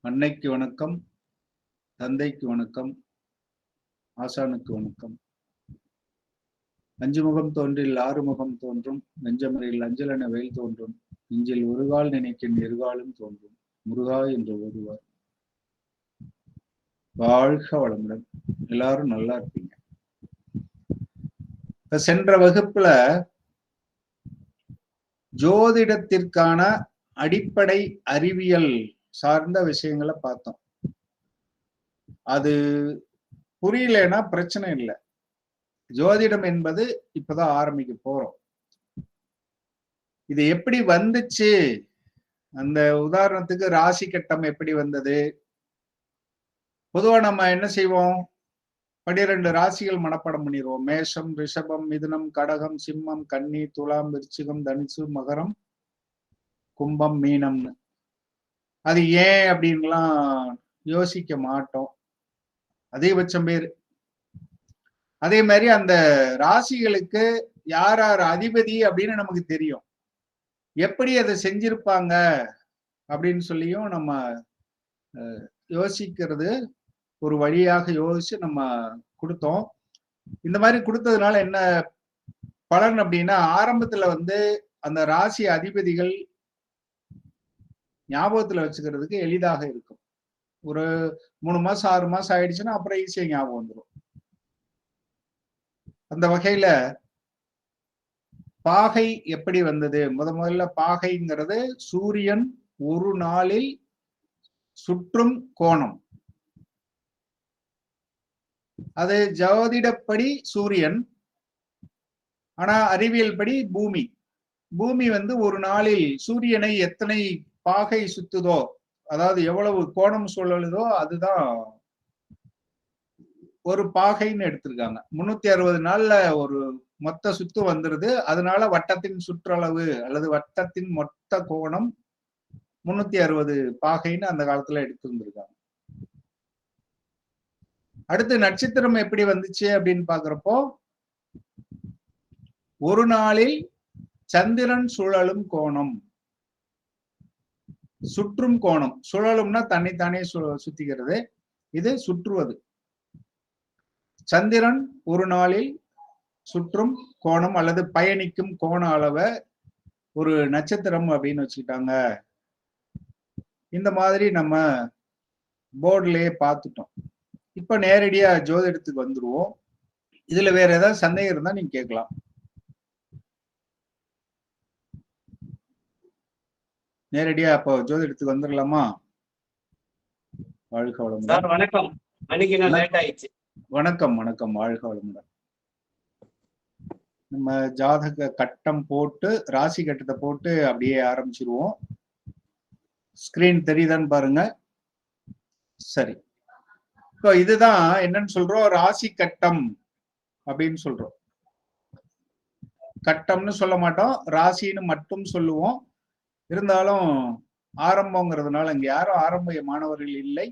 அன்னைக்கு வணக்கம், தந்தைக்கு வணக்கம், ஆசானுக்கு வணக்கம். அஞ்சு முகம் தோன்றில் ஆறு முகம் தோன்றும், நெஞ்சமறையில் அஞ்சலென வெயில் தோன்றும், நெஞ்சில் ஒருகால் நினைக்கின் இருகாலும் தோன்றும், முருகா என்று ஓதுவார். வாழ்க வளமுடன். எல்லாரும் நல்லா இருப்பீங்க. சென்ற வகுப்புல ஜோதிடத்திற்கான அடிப்படை அறிவியல் சார்ந்த விஷயங்களை பார்த்தோம். அது புரியலன்னா பிரச்சனை இல்லை. ஜோதிடம் என்பது இப்பதான் ஆரம்பிக்க போறோம். இது எப்படி வந்துச்சு, அந்த உதாரணத்துக்கு ராசி கட்டம் எப்படி வந்தது. பொதுவா நம்ம என்ன செய்வோம், 12 ராசிகள் மனப்பாடம் பண்ணிடுவோம். மேஷம், ரிஷபம், மிதுனம், கடகம், சிம்மம், கன்னி, துலாம், விருச்சிகம், தனுசு, மகரம், கும்பம், மீனம்னு. அது ஏன் அப்படின்லாம் யோசிக்க மாட்டோம் அதிகபட்சம் பேர். அதே மாதிரி அந்த ராசிகளுக்கு யார் யார் அதிபதி அப்படின்னு நமக்கு தெரியும். எப்படி அதை செஞ்சிருப்பாங்க அப்படின்னு சொல்லியும் நம்ம யோசிக்கிறது ஒரு வழியாக யோசிச்சு நம்ம கொடுத்தோம். இந்த மாதிரி கொடுத்ததுனால என்ன பலன் அப்படின்னா, ஆரம்பத்துல அந்த ராசி அதிபதிகள் ஞாபகத்துல வச்சுக்கிறதுக்கு எளிதாக இருக்கும். ஒரு 3 மாசம் 6 மாசம் ஆயிடுச்சுன்னா அப்புறம் ஈஸியா ஞாபகம் வந்துடும். அந்த வகையில பாகை எப்படி வந்தது? முதல்ல பாகைங்கிறது சூரியன் ஒரு நாளில் சுற்றும் கோணம். அது ஜோதிடப்படி சூரியன், ஆனா அறிவியல் படி பூமி. பூமி ஒரு நாளில் சூரியனை எத்தனை பாகை சுத்துதோ, அதாவது எவ்வளவு கோணம் சுழலுதோ அதுதான் ஒரு பாகைன்னு எடுத்திருக்காங்க. 360 நாள்ல ஒரு மொத்த சுத்து வந்துருது. அதனால வட்டத்தின் சுற்றளவு அல்லது வட்டத்தின் மொத்த கோணம் 360 பாகைன்னு அந்த காலத்துல எடுத்திருந்திருக்காங்க. அடுத்து நட்சத்திரம் எப்படி வந்துச்சு அப்படின்னு பாக்குறப்போ, ஒரு நாளில் சந்திரன் சுழலும் கோணம், சுற்றும் கோணம். சுழலும்னா தன்னைத்தானே சுத்திக்கிறது, இது சுற்றுவது. சந்திரன் ஒரு நாளில் சுற்றும் கோணம் அல்லது பயணிக்கும் கோண அளவை ஒரு நட்சத்திரம் அப்படின்னு வச்சுக்கிட்டாங்க. இந்த மாதிரி நம்ம போர்டுலயே பார்த்துட்டோம். இப்ப நேரடியா ஜோதிடத்துக்கு வந்துருவோம். இதுல வேற ஏதாவது சந்தேகம் இருந்தா நீங்க கேட்கலாம். நேரடியா அப்போ ஜோதிடத்துக்கு வந்துடலாமா? வாழ்க வளமுடன். வணக்கம். வணக்கம் வணக்கம். வாழ்க வளமுடன். நம்ம ஜாதக கட்டம் போட்டு ராசி கட்டத்தை போட்டு அப்படியே ஆரம்பிச்சிருவோம். ஸ்கிரீன் தெரியுதான்னு பாருங்க. சரி, இப்போ இதுதான் என்னன்னு சொல்றோம், ராசி கட்டம் அப்படின்னு சொல்றோம். கட்டம்னு சொல்ல மாட்டோம், ராசின்னு மட்டும் சொல்லுவோம். இருந்தாலும் ஆரம்பங்கிறதுனால இங்க யாரும் ஆரம்ப மாணவர்கள் இல்லை,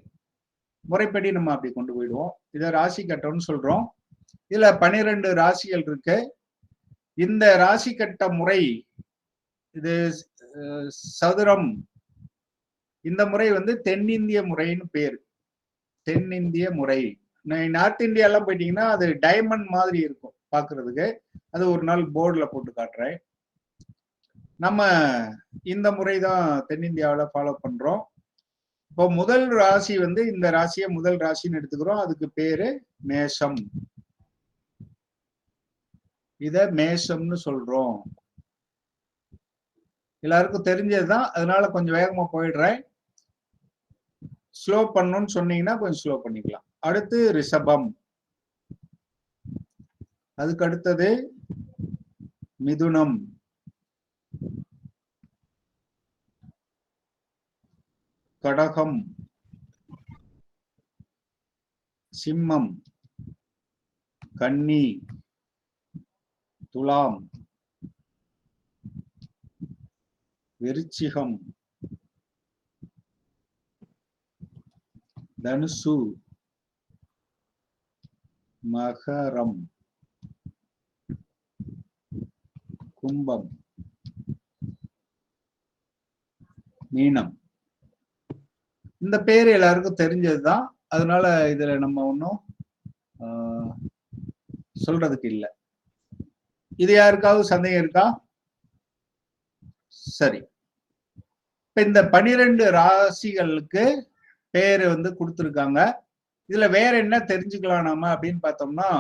முறைப்படி நம்ம அப்படி கொண்டு போயிடுவோம். இதை ராசி கட்டம்னு சொல்றோம். இதுல 12 ராசிகள் இருக்கு. இந்த ராசி கட்ட முறை இது சதுரம். இந்த முறை தென்னிந்திய முறைன்னு பேரு. தென்னிந்திய முறை. நார்த் இந்தியா எல்லாம் போயிட்டீங்கன்னா அது டைமண்ட் மாதிரி இருக்கும் பாக்குறதுக்கு. அது ஒரு நாள் போர்டுல போட்டு காட்டுறேன். நம்ம இந்த முறை தான் தென்னிந்தியாவில் ஃபாலோ பண்றோம். இப்போ முதல் ராசி இந்த ராசியை முதல் ராசின்னு எடுத்துக்கிறோம். அதுக்கு பேரு மேஷம். இத மேஷம்னு சொல்றோம். எல்லாருக்கும் தெரிஞ்சதுதான், அதனால கொஞ்சம் வேகமா போயிடுறேன். ஸ்லோ பண்ணணும்னு சொன்னீங்கன்னா கொஞ்சம் ஸ்லோ பண்ணிக்கலாம். அடுத்து ரிஷபம், அதுக்கு அடுத்தது மிதுனம், கடகம், சிம்மம், கன்னி, துலாம், விருச்சிகம், தனுசு, மகரம், கும்பம், மீனம். இந்த பேர் எல்லாருக்கும் தெரிஞ்சதுதான். அதனால இதுல நம்ம ஒன்றும் சொல்றதுக்கு இல்லை. இது யாருக்காவது சந்தேகம் இருக்கா? சரி, இப்ப இந்த 12 ராசிகளுக்கு பேரு வந்து கொடுத்துருக்காங்க. இதுல வேற என்ன தெரிஞ்சுக்கலாம் நாம அப்படின்னு பார்த்தோம்னா,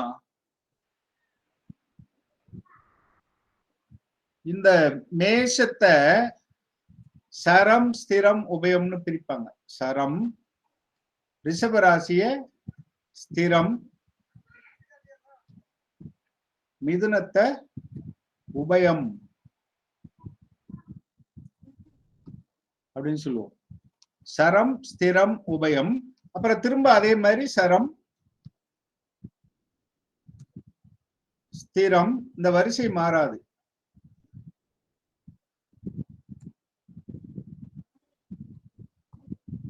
இந்த மேஷத்தை சரம் ஸ்திரம் உபயம்னு பிரிப்பாங்க. சரம், ரிஷப ராசிய ஸ்திரம், மிதுனத்தை உபயம் அப்படின்னு சொல்லுவோம். சரம் ஸ்திரம் உபயம். அப்புறம் திரும்ப அதே மாதிரி சரம் ஸ்திரம், இந்த வரிசை மாறாது.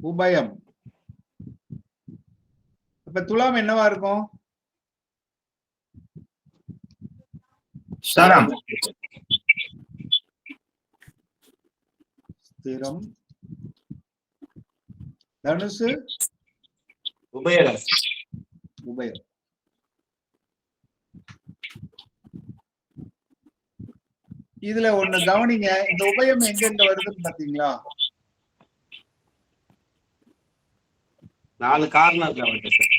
உபயம். இப்ப துலாம் என்னவா இருக்கும்? சரம் ஸ்திரம். தனுசு உபயம். உபயம். இதுல ஒண்ணு கவனிங்க, இந்த உபயம் எங்க வருதுன்னு பாத்தீங்களா? 4 கார்னர்ல வருது சார்.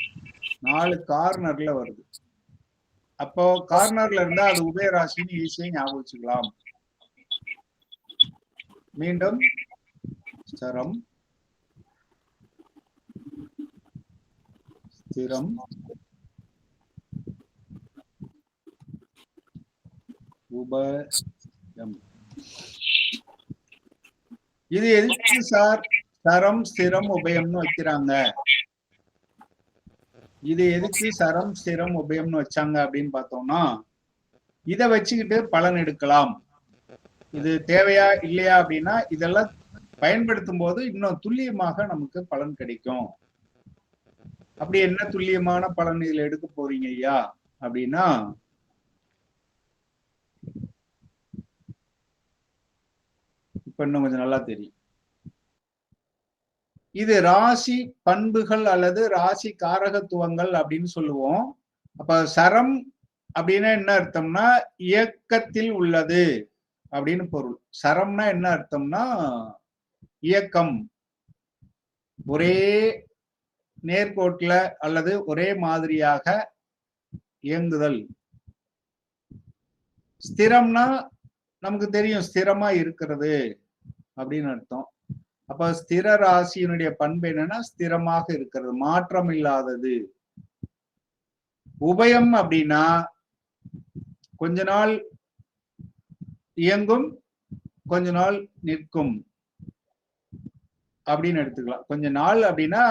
4 கார்னர்ல வருது. அப்போ கார்னர்ல இருந்தா அது உபயராசின்னு ஈஸியா ஞாபகம் வச்சுக்கலாம். மீண்டும் சரம் ஸ்திரம் உபயம். இது எதுக்கு சார் சரம் ஸ்திரம் உபயம்னு வைக்கிறாங்க? இது எதுக்கு சரம் ஸ்திரம் உபயம்னு வச்சாங்க அப்படின்னு பார்த்தோம்னா, இதை வச்சுக்கிட்டு பலன் எடுக்கலாம். இது தேவையா இல்லையா அப்படின்னா, இதெல்லாம் பயன்படுத்தும் போது இன்னும் துல்லியமாக நமக்கு பலன் கிடைக்கும். அப்படி என்ன துல்லியமான பலன் இதுல எடுக்க போறீங்க ஐயா அப்படின்னா, இப்ப இன்னும் கொஞ்சம் நல்லா தெரியும். இது ராசி பண்புகள் அல்லது ராசி காரகத்துவங்கள் அப்படின்னு சொல்லுவோம். அப்ப சரம் அப்படின்னா என்ன அர்த்தம்னா இயக்கத்தில் உள்ளது அப்படின்னு பொருள். சரம்னா என்ன அர்த்தம்னா இயக்கம், ஒரே நேர்கோட்டுல அல்லது ஒரே மாதிரியாக இயங்குதல். ஸ்திரம்னா நமக்கு தெரியும், ஸ்திரமா இருக்கிறது அப்படின்னு அர்த்தம். அப்ப ஸ்திர ராசியினுடைய பண்பு என்னன்னா ஸ்திரமாக இருக்கிறது, மாற்றம் இல்லாதது. உபயம் அப்படின்னா கொஞ்ச நாள் இயங்கும், கொஞ்ச நாள் நிற்கும் அப்படின்னு எடுத்துக்கலாம். கொஞ்ச நாள் அப்படின்னா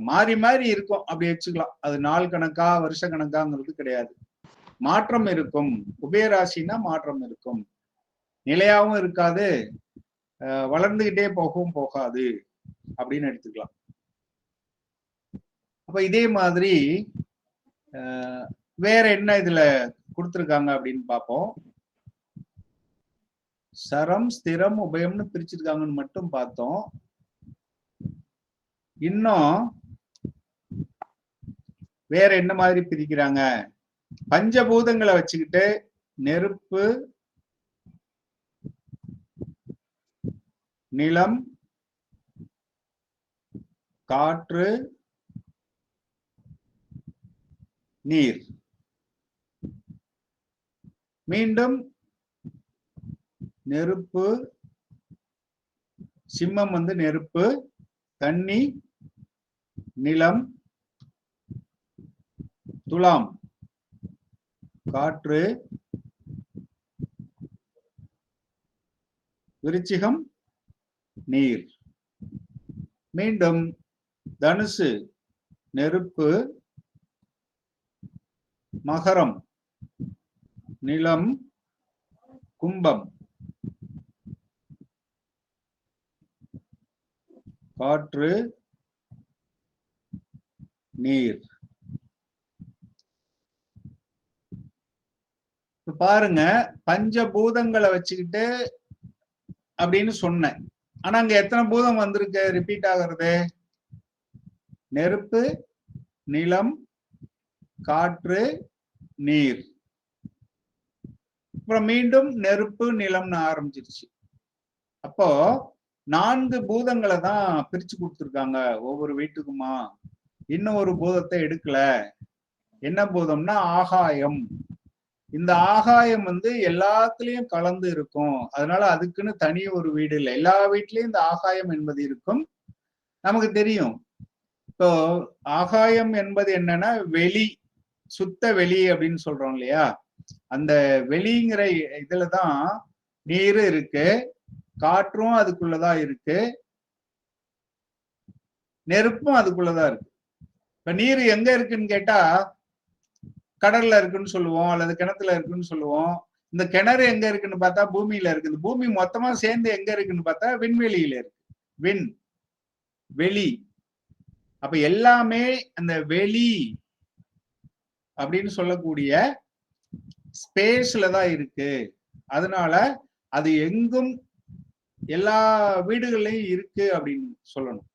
மாறி மாறி இருக்கும் அப்படி வச்சுக்கலாம். அது நாள் கணக்கா வருஷ கணக்காங்கிறது கிடையாது. மாற்றம் இருக்கும். உபயராசினா மாற்றம் இருக்கும், நிலையாவும் இருக்காது, வளர்ந்துகிட்டே போகவும் போகாது அப்படின்னு எடுத்துக்கலாம். அப்ப இதே மாதிரி வேற என்ன இதுல கொடுத்துருக்காங்க அப்படின்னு பார்ப்போம். சரம் ஸ்திரம் உபயம்னு பிரிச்சிருக்காங்கன்னு மட்டும் பார்த்தோம். இன்னும் வேற என்ன மாதிரி பிரிக்கிறாங்க? பஞ்சபூதங்களை வச்சுக்கிட்டு நெருப்பு, நிலம், காற்று, நீர். மீண்டும் நெருப்பு, சிம்மம் வந்து நெருப்பு, தண்ணி, நிலம், துலாம் காற்று, விருச்சிகம் நீர். மீண்டும் தனுசு நெருப்பு, மகரம் நிலம், கும்பம் காற்று, நீர். பாருங்க, பஞ்சபூதங்களை வச்சுக்கிட்டு அப்படின்னு சொன்னேன். ஆனா அங்க எத்தனை பூதம் வந்திருக்கு ரிப்பீட் ஆகிறது? நெருப்பு, நிலம், காற்று, நீர். அப்புறம் மீண்டும் நெருப்பு, நிலம்னு ஆரம்பிச்சிருச்சு. அப்போ 4 பூதங்களை தான் பிரிச்சு கொடுத்துருக்காங்க ஒவ்வொரு வீட்டுக்குமா. இன்னும் ஒரு பூதத்தை எடுக்கல. என்ன பூதம்னா ஆகாயம். இந்த ஆகாயம் எல்லாத்துலயும் கலந்து இருக்கும். அதனால அதுக்குன்னு தனி ஒரு வீடு இல்லை. எல்லா வீட்லயும் இந்த ஆகாயம் என்பது இருக்கும். நமக்கு தெரியும். இப்போ ஆகாயம் என்பது என்னன்னா வெளி, சுத்த வெளி அப்படின்னு சொல்றோம் இல்லையா? அந்த வெளிங்கிற இதுலதான் நீர் இருக்கு, காற்றும் அதுக்குள்ளதான் இருக்கு, நெருப்பும் அதுக்குள்ளதான் இருக்கு. இப்ப நீர் எங்க இருக்குன்னு கேட்டா கடல்ல இருக்குன்னு சொல்லுவோம், அல்லது கிணத்துல இருக்குன்னு சொல்லுவோம். இந்த கிணறு எங்க இருக்குன்னு பார்த்தா பூமியில இருக்கு. இந்த பூமி மொத்தமா சேர்ந்து எங்க இருக்குன்னு பார்த்தா விண்வெளியில இருக்கு. விண், வெளி. அப்ப எல்லாமே அந்த வெளி அப்படின்னு சொல்லக்கூடிய ஸ்பேஸ்ல தான் இருக்கு. அதனால அது எங்கும் எல்லா வீடுகள்லயும் இருக்கு அப்படின்னு சொல்லணும்.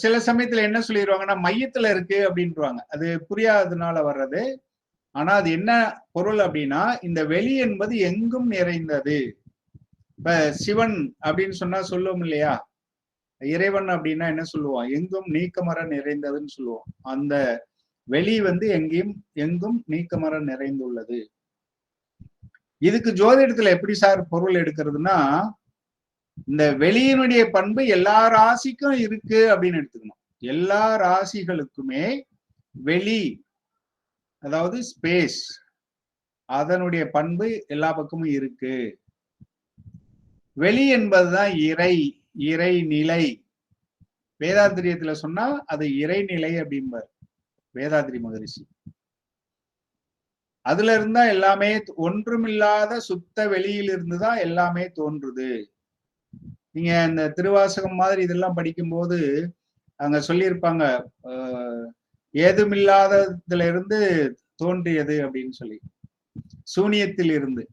சில சமயத்துல என்ன சொல்லிடுவாங்கன்னா மையத்துல இருக்கு அப்படின்றாங்க. அது புரியாததுனால வர்றது. ஆனா அது என்ன பொருள் அப்படின்னா இந்த வெளி என்பது எங்கும் நிறைந்தது. இப்ப சிவன் அப்படின்னு சொன்னா சொல்லுவோம் இல்லையா? இறைவன் அப்படின்னா என்ன சொல்லுவோம்? எங்கும் நீக்கமர நிறைந்ததுன்னு சொல்லுவோம். அந்த வெளி எங்கும் நீக்கமர நிறைந்துள்ளது. இதுக்கு ஜோதிடத்துல எப்படி சார் பொருள் எடுக்கிறதுனா, இந்த வெளியினுடைய பண்பு எல்லா ராசிக்கும் இருக்கு அப்படின்னு எடுத்துக்கணும். எல்லா ராசிகளுக்குமே வெளி, அதாவது ஸ்பேஸ், அதனுடைய பண்பு எல்லா பக்கமும் இருக்கு. வெளி என்பதுதான் இறை நிலை. வேதாத்திரியத்துல சொன்னா அது இறைநிலை அப்படிம்பார் வேதாத்திரி மகரிஷி. அதுல இருந்தா எல்லாமே, ஒன்றுமில்லாத சுத்த வெளியில் இருந்துதான் எல்லாமே தோன்றுது. நீங்க இந்த திருவாசகம் மாதிரி இதெல்லாம் படிக்கும்போது அங்க சொல்லியிருப்பாங்க, ஏதுமில்லாததுல இருந்து தோன்றியது அப்படின்னு சொல்லி, சூனியத்தில் இருந்து.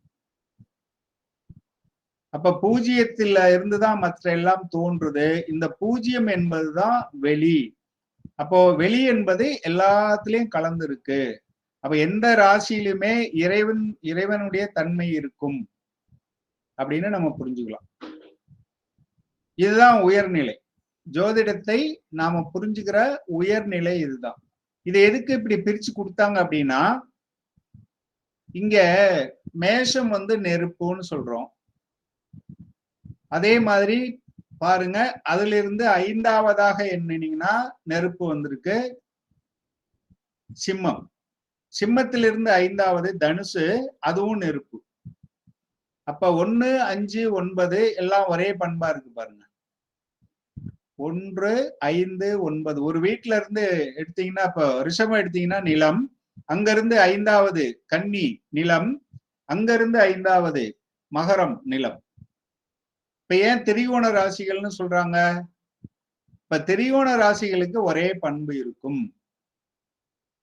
அப்ப பூஜ்ஜியத்துல இருந்துதான் மற்ற எல்லாம் தோன்றுது. இந்த பூஜ்ஜியம் என்பதுதான் வெளி. அப்போ வெளி என்பது எல்லாத்துலயும் கலந்து இருக்கு. அப்ப எந்த ராசியிலுமே இறைவனுடைய தன்மை இருக்கும் அப்படின்னு நம்ம புரிஞ்சுக்கலாம். இதுதான் உயர்நிலை. ஜோதிடத்தை நாம புரிஞ்சுக்கிற உயர்நிலை இதுதான். இதை எதுக்கு இப்படி பிரிச்சு கொடுத்தாங்க அப்படின்னா, இங்க மேஷம் நெருப்புன்னு சொல்றோம். அதே மாதிரி பாருங்க, அதுல இருந்து 5வதாக எண்ணினீங்கன்னா நெருப்பு வந்திருக்கு. சிம்மம், சிம்மத்திலிருந்து 5வது தனுசு, அதுவும் நெருப்பு. அப்ப 1, 5, 9 எல்லாம் ஒரே பண்பா இருக்கு பாருங்க. 1, 5, 9 ஒரு வீட்டுல இருந்து எடுத்தீங்கன்னா, இப்ப ரிஷபம் எடுத்தீங்கன்னா நிலம், அங்க இருந்து 5வது கன்னி நிலம், அங்க இருந்து 5வது மகரம் நிலம். இப்ப ஏன் திரிகோண ராசிகள்னு சொல்றாங்க? இப்ப திரிகோண ராசிகளுக்கு ஒரே பண்பு இருக்கும்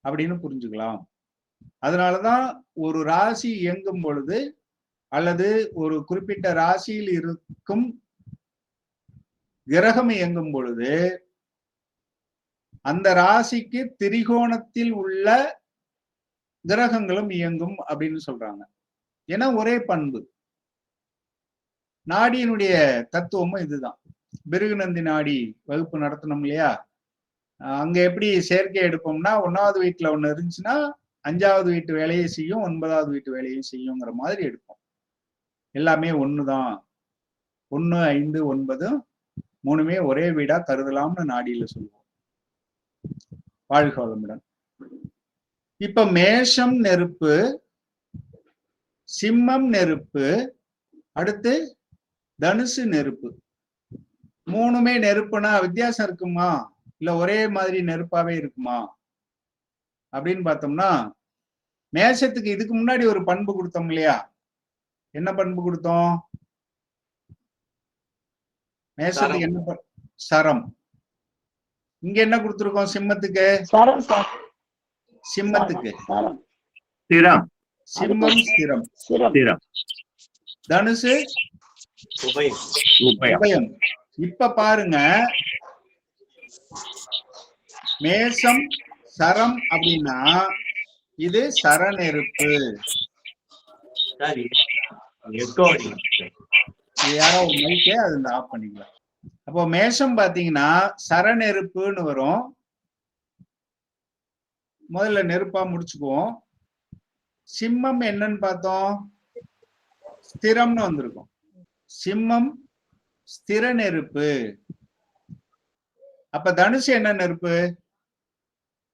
அப்படின்னு புரிஞ்சுக்கலாம். அதனாலதான் ஒரு ராசி இயங்கும் பொழுது, அல்லது ஒரு குறிப்பிட்ட ராசியில் இருக்கும் கிரகம் இயங்கும் பொழுது, அந்த ராசிக்கு திரிகோணத்தில் உள்ள கிரகங்களும் இயங்கும் அப்படின்னு சொல்றாங்க. ஏன்னா ஒரே பண்பு. நாடியினுடைய தத்துவமும் இதுதான். பிருகுநந்தி நாடி வகுப்பு நடத்தணும் இல்லையா? அங்க எப்படி சேர்க்கை எடுப்போம்னா, 1வது வீட்டுல ஒண்ணு இருந்துச்சுன்னா 5வது வீட்டு வேலையை செய்யும், 9வது வீட்டு வேலையை செய்யுங்கிற மாதிரி எடுப்போம். எல்லாமே ஒண்ணுதான். 1, 5, 9 3மே ஒரே வீடா கருதலாம்னு நாடியில சொல்லுவோம். வாழ்க வளமுடன். இப்ப மேஷம் நெருப்பு, சிம்மம் நெருப்பு, அடுத்து தனுசு நெருப்பு. 3மே நெருப்புனா வித்தியாசம் இருக்குமா, இல்ல ஒரே மாதிரி நெருப்பாவே இருக்குமா அப்படின்னு பார்த்தோம்னா, மேஷத்துக்கு இதுக்கு முன்னாடி ஒரு பண்பு கொடுத்தோம் இல்லையா? என்ன பண்பு கொடுத்தோம்? மேஷத்துக்கு என்ன? சரம். இங்க என்ன கொடுத்திருக்கோம் சிம்மத்துக்கு? சிம்மத்துக்கு ஸ்திரம். சிம்மம் ஸ்திரம். தனுசு உபயம். உபயம். இப்ப பாருங்க, மேஷம் சரம் அப்படின்னா இது சரநெருப்பு. சார் எக்கோ அடிக்குது. இது யாரோ ஒரு மைக்கே அது ஆஃப் பண்ணிக்கலாம். அப்போ மேஷம் பாத்தீங்கன்னா சரநெருப்புன்னு வரும். முதல்ல நெருப்பா முடிச்சுக்குவோம். சிம்மம் என்னன்னு பார்த்தோம், ஸ்திரம்னு வந்திருக்கும். சிம்மம் ஸ்திர நெருப்பு. அப்ப தனுசு என்ன நெருப்பு,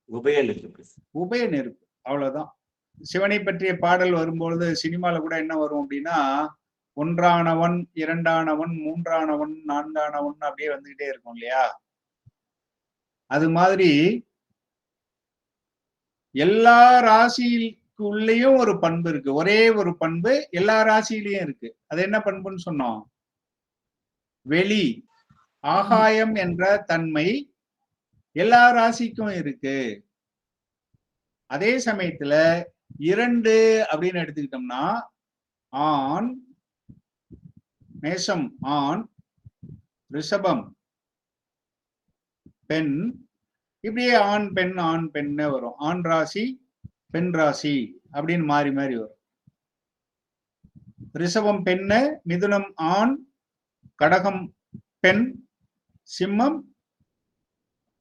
உபய நெருப்பு. உபய நெருப்பு. அவ்வளவுதான். சிவனை பற்றிய பாடல் வரும்பொழுது சினிமால கூட என்ன வரும் அப்படின்னா, ஒன்றானவன், இரண்டானவன், மூன்றானவன், நான்கானவன் அப்படியே வந்துகிட்டே இருக்கும் இல்லையா. அது மாதிரி எல்லா ராசிக்குள்ளேயும் ஒரு பண்பு இருக்கு. ஒரே ஒரு பண்பு எல்லா ராசியிலையும் இருக்கு. அது என்ன பண்புன்னு சொன்னோம், வெளி ஆகாயம் என்ற தன்மை எல்லா ராசிக்கும் இருக்கு. அதே சமயத்துல 2 அப்படின்னு எடுத்துக்கிட்டோம்னா, ஆண், மேஷம் ஆண், ரிஷபம் பெண், இப்படியே ஆண் பெண் ஆண் பெண்ணே வரும். ஆண் ராசி பெண் ராசி அப்படின்னு மாறி மாறி வரும். ரிஷபம் பெண்ணு, மிதுனம் ஆண், கடகம் பெண், சிம்மம்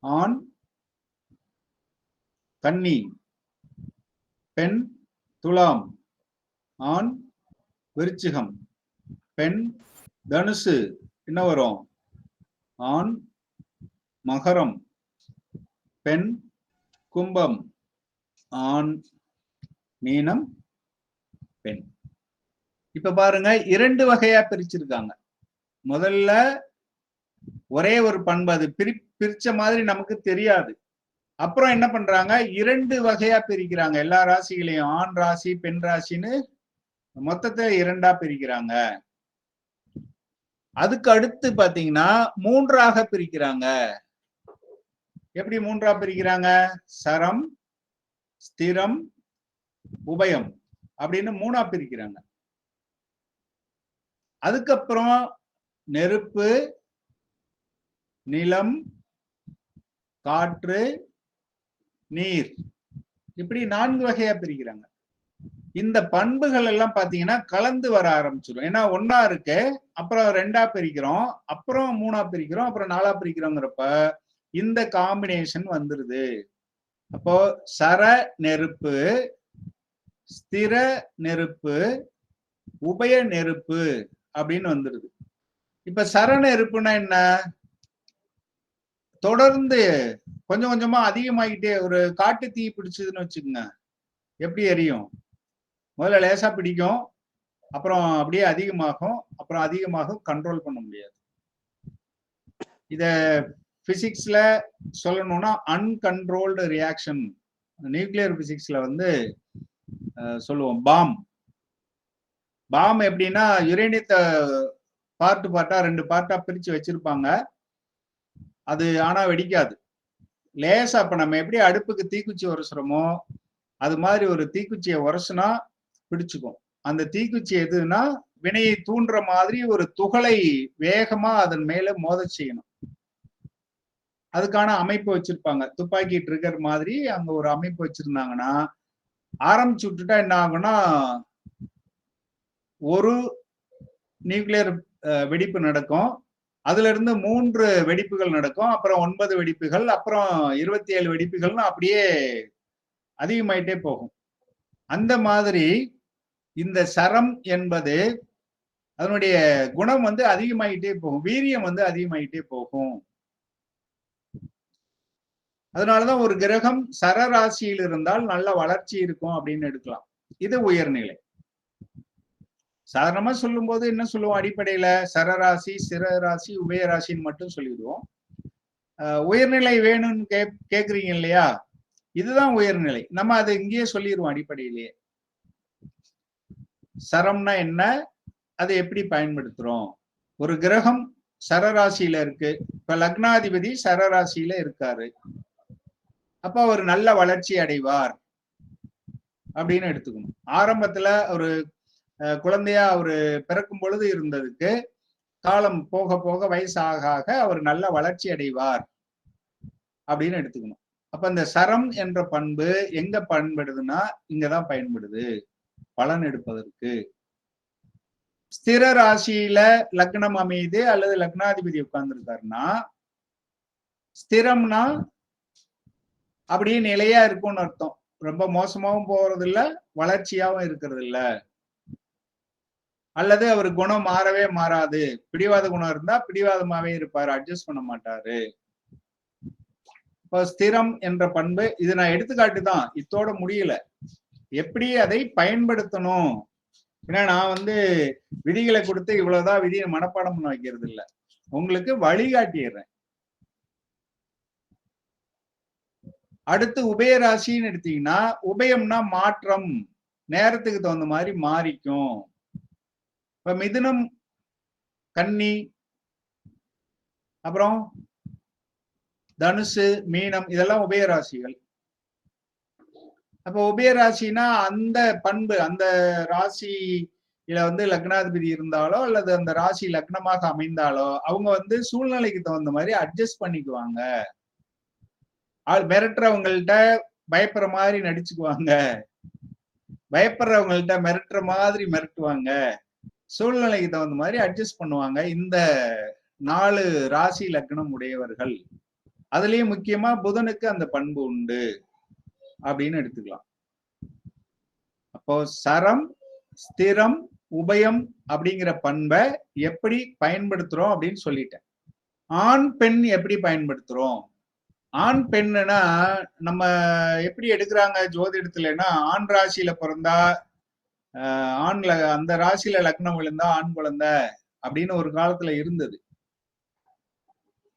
ஆண், கன்னி பெண், துலாம் ஆண், விருச்சிகம் பெண், தனுசு என்ன வரும் ஆண், மகரம் பெண், கும்பம் ஆண், மீனம் பெண். இப்ப பாருங்க 2 வகையா பிரிச்சிருக்காங்க. முதல்ல ஒரே ஒரு பண்பு, அது பிரிச்ச மாதிரி நமக்கு தெரியாது. அப்புறம் என்ன பண்றாங்க, 2 வகையா பிரிக்கிறாங்க. எல்லா ராசிகளையும் ஆண் ராசி பெண் ராசின்னு மொத்தத்தை 2ஆ பிரிக்கிறாங்க. அதுக்கு அடுத்து பாத்தீங்கன்னா 3ஆக பிரிக்கிறாங்க. எப்படி 3ஆ பிரிக்கிறாங்க, சரம், ஸ்திரம், உபயம் அப்படின்னு 3ஆ பிரிக்கிறாங்க. அதுக்கப்புறம் நெருப்பு, நிலம், காற்று, நீர், இப்படி 4 வகையா பிரிக்கிறாங்க. இந்த பண்புகள் எல்லாம் பாத்தீங்கன்னா கலந்து வர ஆரம்பிச்சிடும். ஏன்னா ஒன்னா இருக்கு, அப்புறம் 2ஆ பிரிக்கிறோம், அப்புறம் 3ஆ பிரிக்கிறோம், அப்புறம் 4ஆ பிரிக்கிறோங்கிறப்ப இந்த காம்பினேஷன் வந்துருது. அப்போ சர நெருப்பு, ஸ்திர நெருப்பு, உபய நெருப்பு அப்படின்னு வந்துருது. இப்ப சர நெருப்புனா என்ன, தொடர்ந்து கொஞ்சம் கொஞ்சமா அதிகமாகிட்டே, ஒரு காட்டு தீ பிடிச்சதுன்னு வச்சுக்கோங்க, எப்படி எரியும், முதல்ல லேசா பிடிக்கும், அப்புறம் அப்படியே அதிகமாகும், அப்புறம் அதிகமாகும், கண்ட்ரோல் பண்ண முடியாது. இத பிசிக்ஸ்ல சொல்லணும்னா அன்கண்ட்ரோல்டு ரியாக்ஷன், நியூக்ளியர் பிசிக்ஸ்ல வந்து சொல்லுவோம் பாம். பாம் எப்படின்னா யுரேனியத்தை பார்ட் பார்ட்டா 2 பார்ட்டா பிரிச்சு வச்சிருப்பாங்க. அது ஆனா வெடிக்காது. லேசா இப்ப நம்ம எப்படி அடுப்புக்கு தீக்குச்சி உரசுறோமோ அது மாதிரி ஒரு தீக்குச்சியை உரசுனா பிடிச்சுக்கும். அந்த தீக்குச்சி எதுன்னா வினையை தூண்டுற மாதிரி ஒரு துகளை வேகமா அதன் மேல மோத செய்யணும். அதுக்கான அமைப்பு வச்சிருப்பாங்க. துப்பாக்கி ட்ரிகர் மாதிரி அங்க ஒரு அமைப்பு வச்சிருந்தாங்கன்னா ஆரம்பிச்சு விட்டுட்டா என்ன ஆகும்னா, ஒரு நியூக்ளியர் வெடிப்பு நடக்கும், அதுல இருந்து 3 வெடிப்புகள் நடக்கும், அப்புறம் 9 வெடிப்புகள், அப்புறம் 27 வெடிப்புகள்னு அப்படியே அதிகமாயிட்டே போகும். அந்த மாதிரி இந்த சரம் என்பது அதனுடைய குணம் வந்து அதிகமாயிட்டே போகும், வீரியம் வந்து அதிகமாயிட்டே போகும். அதனாலதான் ஒரு கிரகம் சரராசியில் இருந்தால் நல்ல வளர்ச்சி இருக்கும் அப்படின்னு எடுக்கலாம். இது உயர்நிலை. சாதாரணமா சொல்லும் போது என்ன சொல்லுவோம், அடிப்படையில சரராசி, சிரராசி, உபயராசின்னு மட்டும் சொல்லிடுவோம். உயர்நிலை வேணும்னு கேக்குறீங்க இல்லையா, இதுதான் உயர்நிலை. நம்ம அதை இங்கேயே சொல்லிடுவோம் அடிப்படையிலேயே. சரம்னா என்ன, அதை எப்படி பயன்படுத்துறோம். ஒரு கிரகம் சரராசியில இருக்கு, இப்ப லக்னாதிபதி சரராசியில இருக்காரு, அப்ப அவர் நல்ல வளர்ச்சி அடைவார் அப்படின்னு எடுத்துக்கணும். ஆரம்பத்துல ஒரு குழந்தையா அவரு பிறக்கும் பொழுது இருந்ததுக்கு காலம் போக போக வயசு ஆக ஆக அவர் நல்ல வளர்ச்சி அடைவார் அப்படின்னு எடுத்துக்கணும். அப்ப இந்த சரம் என்ற பண்பு எங்க பயன்படுதுன்னா இங்கதான் பயன்படுது பலன் எடுப்பதற்கு. ஸ்திர ராசியில லக்னம் அமையுது அல்லது லக்னாதிபதி உட்கார்ந்துருக்காருன்னா, ஸ்திரம்னா அப்படியே நிலையா இருக்கும்னு அர்த்தம். ரொம்ப மோசமாவும் போறது இல்ல, வளர்ச்சியாவும் இருக்கிறது இல்ல. அல்லது அவர் குணம் மாறவே மாறாது, பிடிவாத குணம் இருந்தா பிடிவாதமாவே இருப்பாரு, அட்ஜஸ்ட் பண்ண மாட்டாரு. இப்போ ஸ்திரம் என்ற பண்பு, இது நான் எடுத்துக்காட்டு தான், இத்தோட முடியல. எப்படி அதை பயன்படுத்தணும். ஏன்னா நான் விதிகளை கொடுத்து இவ்வளவுதான் விதியை மனப்பாடம் பண்ண வைக்கிறது இல்லை, உங்களுக்கு வழிகாட்டிடுறேன். அடுத்து உபயராசின்னு எடுத்தீங்கன்னா, உபயம்னா மாற்றம், நேரத்துக்கு தகுந்த மாதிரி மாறிக்கும். இப்ப மிதுனம், கன்னி, அப்புறம் தனுசு, மீனம், இதெல்லாம் உபயராசிகள். அப்ப உபயராசினா அந்த பண்பு, அந்த ராசியில லக்னாதிபதி இருந்தாலோ அல்லது அந்த ராசி லக்னமாக அமைந்தாலோ அவங்க சூழ்நிலைக்கு தகுந்த மாதிரி அட்ஜஸ்ட் பண்ணிக்குவாங்க. மிரட்டுறவங்கள்ட்ட பயப்படுற மாதிரி நடிச்சுக்குவாங்க, பயப்படுறவங்கள்ட்ட மிரட்டுற மாதிரி மிரட்டுவாங்க, சூழ்நிலைக்கு தகுந்த மாதிரி அட்ஜஸ்ட் பண்ணுவாங்க இந்த 4 ராசி லக்னம் உடையவர்கள். அதுலயும் முக்கியமா புதனுக்கு அந்த பண்பு உண்டு அப்படின்னு எடுத்துக்கலாம். அப்போ சரம், ஸ்திரம், உபயம் அப்படிங்கிற பண்பை எப்படி பயன்படுத்துறோம் அப்படின்னு சொல்லிட்டேன். ஆண் பெண் எப்படி பயன்படுத்துறோம்? ஆண் பெண்ணுனா நம்ம எப்படி எடுக்கிறாங்க ஜோதிடத்துலன்னா, ஆண் ராசியில பிறந்தா ஆண்ல அந்த ராசியில லக்னம் விழுந்தா ஆண் குழந்தை அப்படின்னு ஒரு காலத்துல இருந்தது.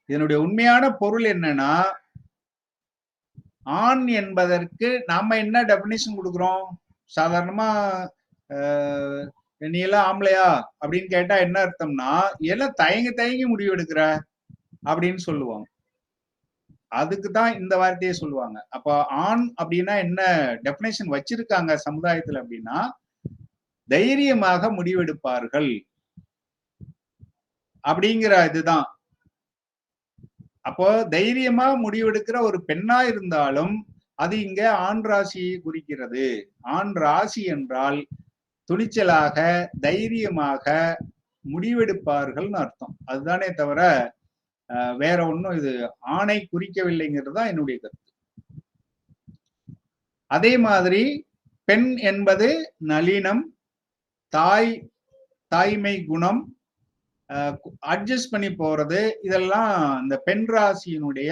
இதனுடைய உண்மையான பொருள் என்னன்னா, ஆண் என்பதற்கு நாம என்ன டெபினிஷன் கொடுக்குறோம்? சாதாரணமா நீ எல்லாம் ஆம்பளையா அப்படின்னு கேட்டா என்ன அர்த்தம்னா, எல்லாம் தயங்கி முடிவு எடுக்கிற அப்படின்னு சொல்லுவாங்க. அதுக்குதான் இந்த வார்த்தையை சொல்லுவாங்க. அப்ப ஆண் அப்படின்னா என்ன டெபினேஷன் வச்சிருக்காங்க சமுதாயத்துல அப்படின்னா, தைரியமாக முடிவெடுப்பார்கள் அப்படிங்கிற இதுதான். அப்போ தைரியமா முடிவெடுக்கிற ஒரு பெண்ணா இருந்தாலும் அது இங்க ஆண் ராசியை குறிக்கிறது. ஆண் ராசி என்றால் துணிச்சலாக தைரியமாக முடிவெடுப்பார்கள்னு அர்த்தம். அதுதானே தவிர வேற ஒன்றும் இது ஆணை குறிக்கவில்லைங்கிறது தான் என்னுடைய கருத்து. அதே மாதிரி பெண் என்பது நளினம், தாய்மை குணம், அட்ஜஸ்ட் பண்ணி போறது, இதெல்லாம் இந்த பெண் ராசியினுடைய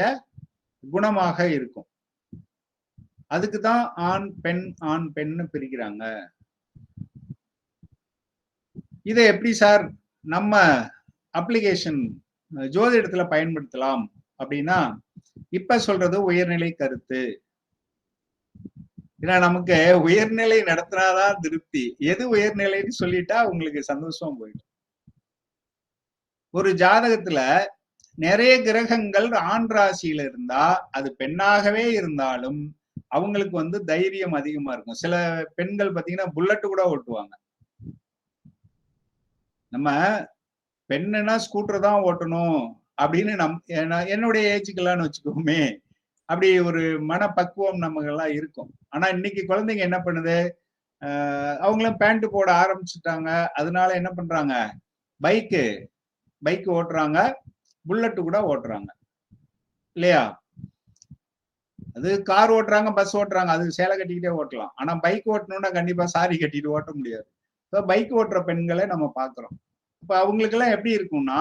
குணமாக இருக்கும். அதுக்குதான் ஆண் பெண்ணு பிரிக்கிறாங்க. இதை எப்படி சார் நம்ம அப்ளிகேஷன் ஜோதிடத்துல பயன்படுத்தலாம் அப்படின்னா, இப்ப சொல்றது உயர்நிலை கருத்து. ஏன்னா நமக்கு உயர்நிலை நடத்தினாதான் திருப்தி. எது உயர்நிலைன்னு சொல்லிட்டா உங்களுக்கு சந்தோஷம் போயிடும். ஒரு ஜாதகத்துல நிறைய கிரகங்கள் ஆண் ராசியில இருந்தா, அது பெண்ணாகவே இருந்தாலும் அவங்களுக்கு தைரியம் அதிகமா இருக்கும். சில பெண்கள் பாத்தீங்கன்னா புல்லட் கூட ஓட்டுவாங்க. நம்ம பெண்ணுனா ஸ்கூட்டர் தான் ஓட்டணும் அப்படின்னு என்னுடைய ஏஜுக்கெல்லாம் வச்சுக்கோமே, அப்படி ஒரு மனப்பக்குவம் நமக்கெல்லாம் இருக்கும். ஆனா இன்னைக்கு குழந்தைங்க என்ன பண்ணுது, அவங்களும் பேண்ட் போட ஆரம்பிச்சுட்டாங்க. அதனால என்ன பண்றாங்க, பைக் ஓட்டுறாங்க, புல்லட் கூட ஓட்டுறாங்க இல்லையா? அது கார் ஓட்டுறாங்க, பஸ் ஓட்டுறாங்க, அது சேலை கட்டிக்கிட்டே ஓட்டலாம். ஆனா பைக் ஓட்டணும்னா கண்டிப்பா சாரி கட்டிட்டு ஓட்ட முடியாது. பைக் ஓட்டுற பெண்களை நம்ம பாக்குறோம். இப்ப அவங்களுக்கு எல்லாம் எப்படி இருக்கும்னா,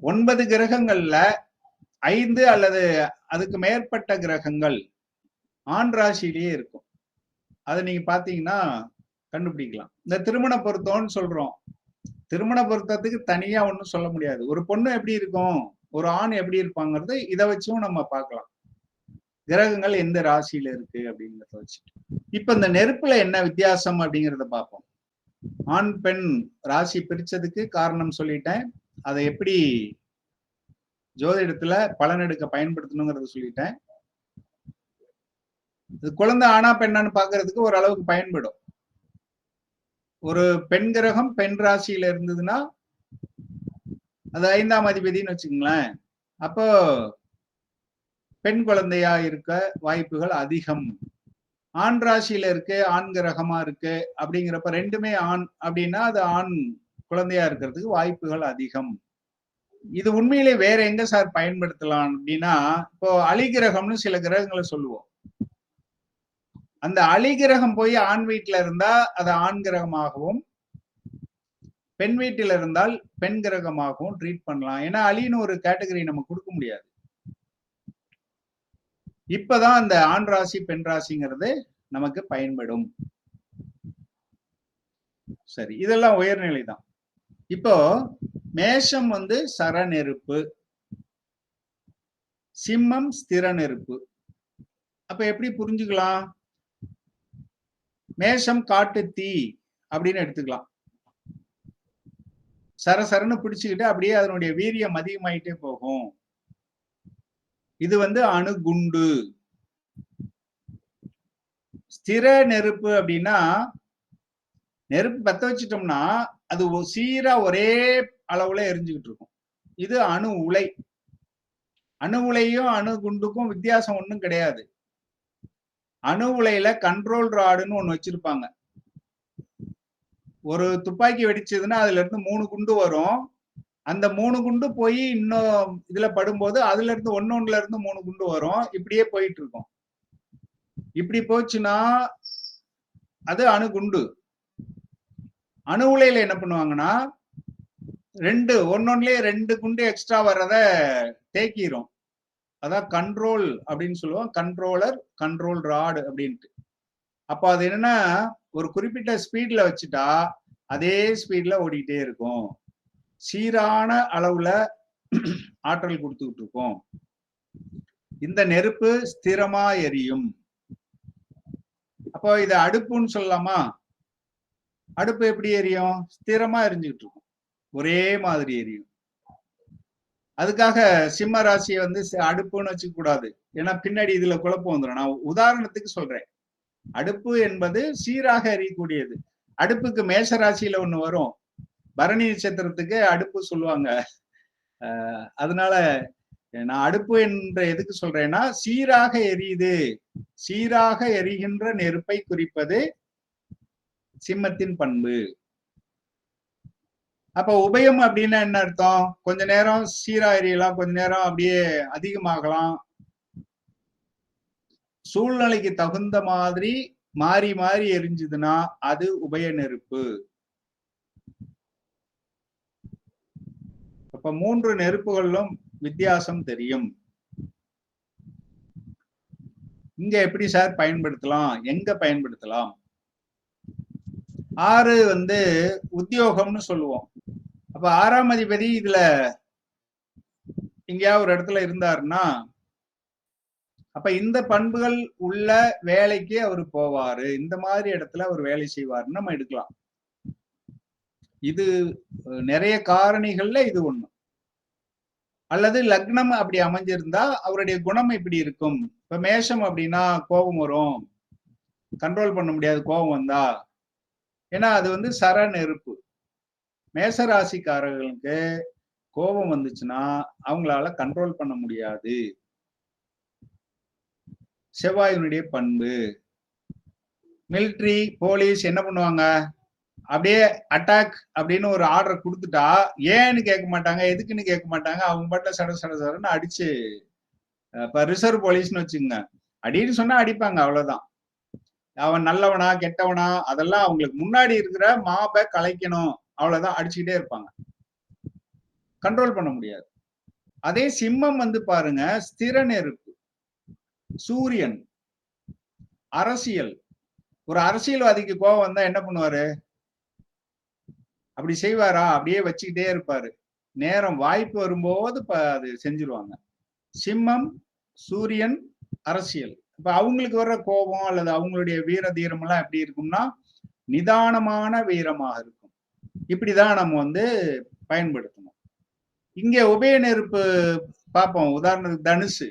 9 கிரகங்கள்ல 5 அல்லது அதுக்கு மேற்பட்ட கிரகங்கள் ஆண் ராசியிலேயே இருக்கும். அதை நீங்க பாத்தீங்கன்னா கண்டுபிடிக்கலாம். இந்த திருமண பொருத்தம்னு சொல்றோம். திருமண பொருத்தத்துக்கு தனியா ஒன்றும் சொல்ல முடியாது. ஒரு பொண்ணு எப்படி இருக்கும், ஒரு ஆண் எப்படி இருப்பாங்கிறது இதை வச்சும் நம்ம பார்க்கலாம். கிரகங்கள் எந்த ராசியில இருக்கு அப்படிங்கிறத வச்சு. இப்ப இந்த நெருப்புல என்ன வித்தியாசம் அப்படிங்கிறத பார்ப்போம். ஆண் பெண் ராசி பிரிச்சதுக்கு காரணம் சொல்லிட்டேன். அதை எப்படி ஜோதிடத்துல பலன் எடுக்க பயன்படுத்தணுங்கிறத சொல்லிட்டேன். குழந்தை ஆணா பெண்ணான்னு பாக்குறதுக்கு ஓரளவுக்கு பயன்படும். ஒரு பெண் கிரகம் பெண் ராசியில இருந்ததுன்னா அது 5ஆம் அதிபதினு வச்சுக்கோங்களேன். அப்போ பெண் குழந்தையா இருக்க வாய்ப்புகள் அதிகம். ஆண் ராசியில இருக்கு, ஆண் கிரகமா இருக்கு அப்படிங்கிறப்ப ரெண்டுமே ஆண் அப்படின்னா அது ஆண் குழந்தையா இருக்கிறதுக்கு வாய்ப்புகள் அதிகம். இது உண்மையிலே வேற எங்க சார் பயன்படுத்தலாம் அப்படின்னா, இப்போ அலிகிரகம்னு சில கிரகங்களை சொல்லுவோம். அந்த அலிகிரகம் போய் ஆண் வீட்டுல இருந்தா அது ஆண் கிரகமாகவும், பெண் வீட்டில் இருந்தால் பெண் கிரகமாகவும் ட்ரீட் பண்ணலாம். ஏன்னா அலின்னு ஒரு கேட்டகரி நம்ம கொடுக்க முடியாது. இப்பதான் அந்த ஆண் ராசி பெண் ராசிங்கிறது நமக்கு பயன்படும். சரி, இதெல்லாம் உயர்நிலை தான். இப்போ மேஷம் வந்து சர நெருப்பு, சிம்மம் ஸ்திர நெருப்பு. அப்ப எப்படி புரிஞ்சுக்கலாம்? மேஷம் காட்டு தீ அப்படின்னு எடுத்துக்கலாம். சரசரன்னு பிடிச்சுக்கிட்டு அப்படியே அதனுடைய வீரியம் அதிகமாயிட்டே போகும். இது வந்து அணுகுண்டு. ஸ்திர நெருப்பு அப்படின்னா நெருப்பு பத்த வச்சிட்டோம்னா அது சீரா ஒரே அளவுல எரிஞ்சுக்கிட்டு இருக்கும். இது அணு உலை. அணு உலையும் அணு குண்டுக்கும் வித்தியாசம் ஒன்றும் கிடையாது. அணு உலையில கண்ட்ரோல் ராடுன்னு ஒண்ணு வச்சிருப்பாங்க. ஒரு துப்பாக்கி வெடிச்சதுன்னா அதுல இருந்து 3 குண்டு வரும். அந்த 3 குண்டு போய் இன்னும் இதுல படும்போது அதுல இருந்து ஒன்னொன்னுல இருந்து 3 குண்டு வரும். இப்படியே போயிட்டு இருக்கும். இப்படி போச்சுன்னா அது அணுகுண்டு. அணு உலையில என்ன பண்ணுவாங்கன்னா ஒன்னொன்னுலயே 2 குண்டு எக்ஸ்ட்ரா வர்றத தேக்கிரும். அதான் கண்ட்ரோல் அப்படின்னு சொல்லுவோம். கண்ட்ரோலர், கண்ட்ரோல் ராடு அப்படின்ட்டு. அப்ப அது என்னன்னா ஒரு குறிப்பிட்ட ஸ்பீட்ல வச்சுட்டா அதே ஸ்பீட்ல ஓடிக்கிட்டே இருக்கும். சீரான அளவுல ஆற்றல் கொடுத்துக்கிட்டு இருக்கும். இந்த நெருப்பு ஸ்திரமா எரியும். அப்போ இது அடுப்புன்னு சொல்லலாமா? அடுப்பு எப்படி எரியும்? ஸ்திரமா எரிஞ்சுக்கிட்டு இருக்கும். ஒரே மாதிரி எரியும். அதுக்காக சிம்ம ராசியை வந்து அடுப்புன்னு வச்சுக்க கூடாது. ஏன்னா பின்னாடி இதுல குழப்பம் வந்துடும். நான் உதாரணத்துக்கு சொல்றேன். அடுப்பு என்பது சீராக எரியக்கூடியது. அடுப்புக்கு மேஷ ராசியில ஒண்ணு வரும். பரணி நட்சத்திரத்துக்கு அடுப்பு சொல்லுவாங்க. அதனால நான் அடுப்பு என்ற எதுக்கு சொல்றேன்னா சீராக எரியுது. சீராக எரிகின்ற நெருப்பை குறிப்பது சிம்மத்தின் பண்பு. அப்ப உபயம் அப்படின்னா என்ன அர்த்தம்? கொஞ்ச நேரம் சீரா எரியலாம், கொஞ்ச நேரம் அப்படியே அதிகமாகலாம். சூழ்நிலைக்கு தகுந்த மாதிரி மாறி மாறி எரிஞ்சுதுன்னா அது உபய நெருப்பு. அப்ப 3 நெருப்புகளிலும் வித்தியாசம் தெரியும். இங்க எப்படி சார் பயன்படுத்தலாம்? எங்க பயன்படுத்தலாம்? 6 வந்து உத்தியோகம்னு சொல்லுவோம். அப்ப 6ஆம் அதிபதி இதுல எங்கேயாவது ஒரு இடத்துல இருந்தாருன்னா அப்ப இந்த பண்புகள் உள்ள வேலைக்கு அவர் போவாரு. இந்த மாதிரி இடத்துல அவர் வேலை செய்வாருன்னு நம்ம எடுக்கலாம். இது நிறைய காரணிகள்ல இது ஒண்ணு. அல்லது லக்னம் அப்படி அமைஞ்சிருந்தா அவருடைய குணம் இப்படி இருக்கும். இப்ப மேஷம் அப்படின்னா கோபம் வரும், கண்ட்ரோல் பண்ண முடியாது கோபம் வந்தா. ஏன்னா அது வந்து சர நெருப்பு. மேஷ ராசிக்காரர்களுக்கு கோபம் வந்துச்சுன்னா அவங்களால கண்ட்ரோல் பண்ண முடியாது. செவ்வாயினுடைய பண்பு. மிலிட்ரி, போலீஸ் என்ன பண்ணுவாங்க? அப்படியே அட்டாக் அப்படின்னு ஒரு ஆர்டர் கொடுத்துட்டா ஏன்னு கேட்க மாட்டாங்க, எதுக்குன்னு கேட்க மாட்டாங்க. அவங்க பாட்டில் சட சட சடன்னு அடிச்சு, இப்ப ரிசர்வ் போலீஸ்னு வச்சுங்க, அடின்னு சொன்னா அடிப்பாங்க, அவ்வளவுதான். அவன் நல்லவனா கெட்டவனா அதெல்லாம் அவங்களுக்கு முன்னாடி இருக்கிற மாபை கலைக்கணும், அவ்வளவுதான், அடிச்சுக்கிட்டே இருப்பாங்க. கண்ட்ரோல் பண்ண முடியாது. அதே சிம்மம் வந்து பாருங்க, ஸ்திர நெருப்பு, சூரியன், அரசியல். ஒரு அரசியல்வாதிக்கு கோபம் வந்தா என்ன பண்ணுவாரு? அப்படி செய்வாரா? அப்படியே வச்சுக்கிட்டே இருப்பாரு. நேரம் வாய்ப்பு வரும்போது அது செஞ்சிருவாங்க. சிம்மம், சூரியன், அரசியல். இப்ப அவங்களுக்கு வர்ற கோபம் அல்லது அவங்களுடைய வீர தீரம் எல்லாம் எப்படி இருக்கும்னா நிதானமான வீரமாக இருக்கும். இப்படிதான் நம்ம வந்து பயன்படுத்தணும். இங்க உபய நெருப்பு பார்ப்போம். உதாரணத்துக்கு தனுசு.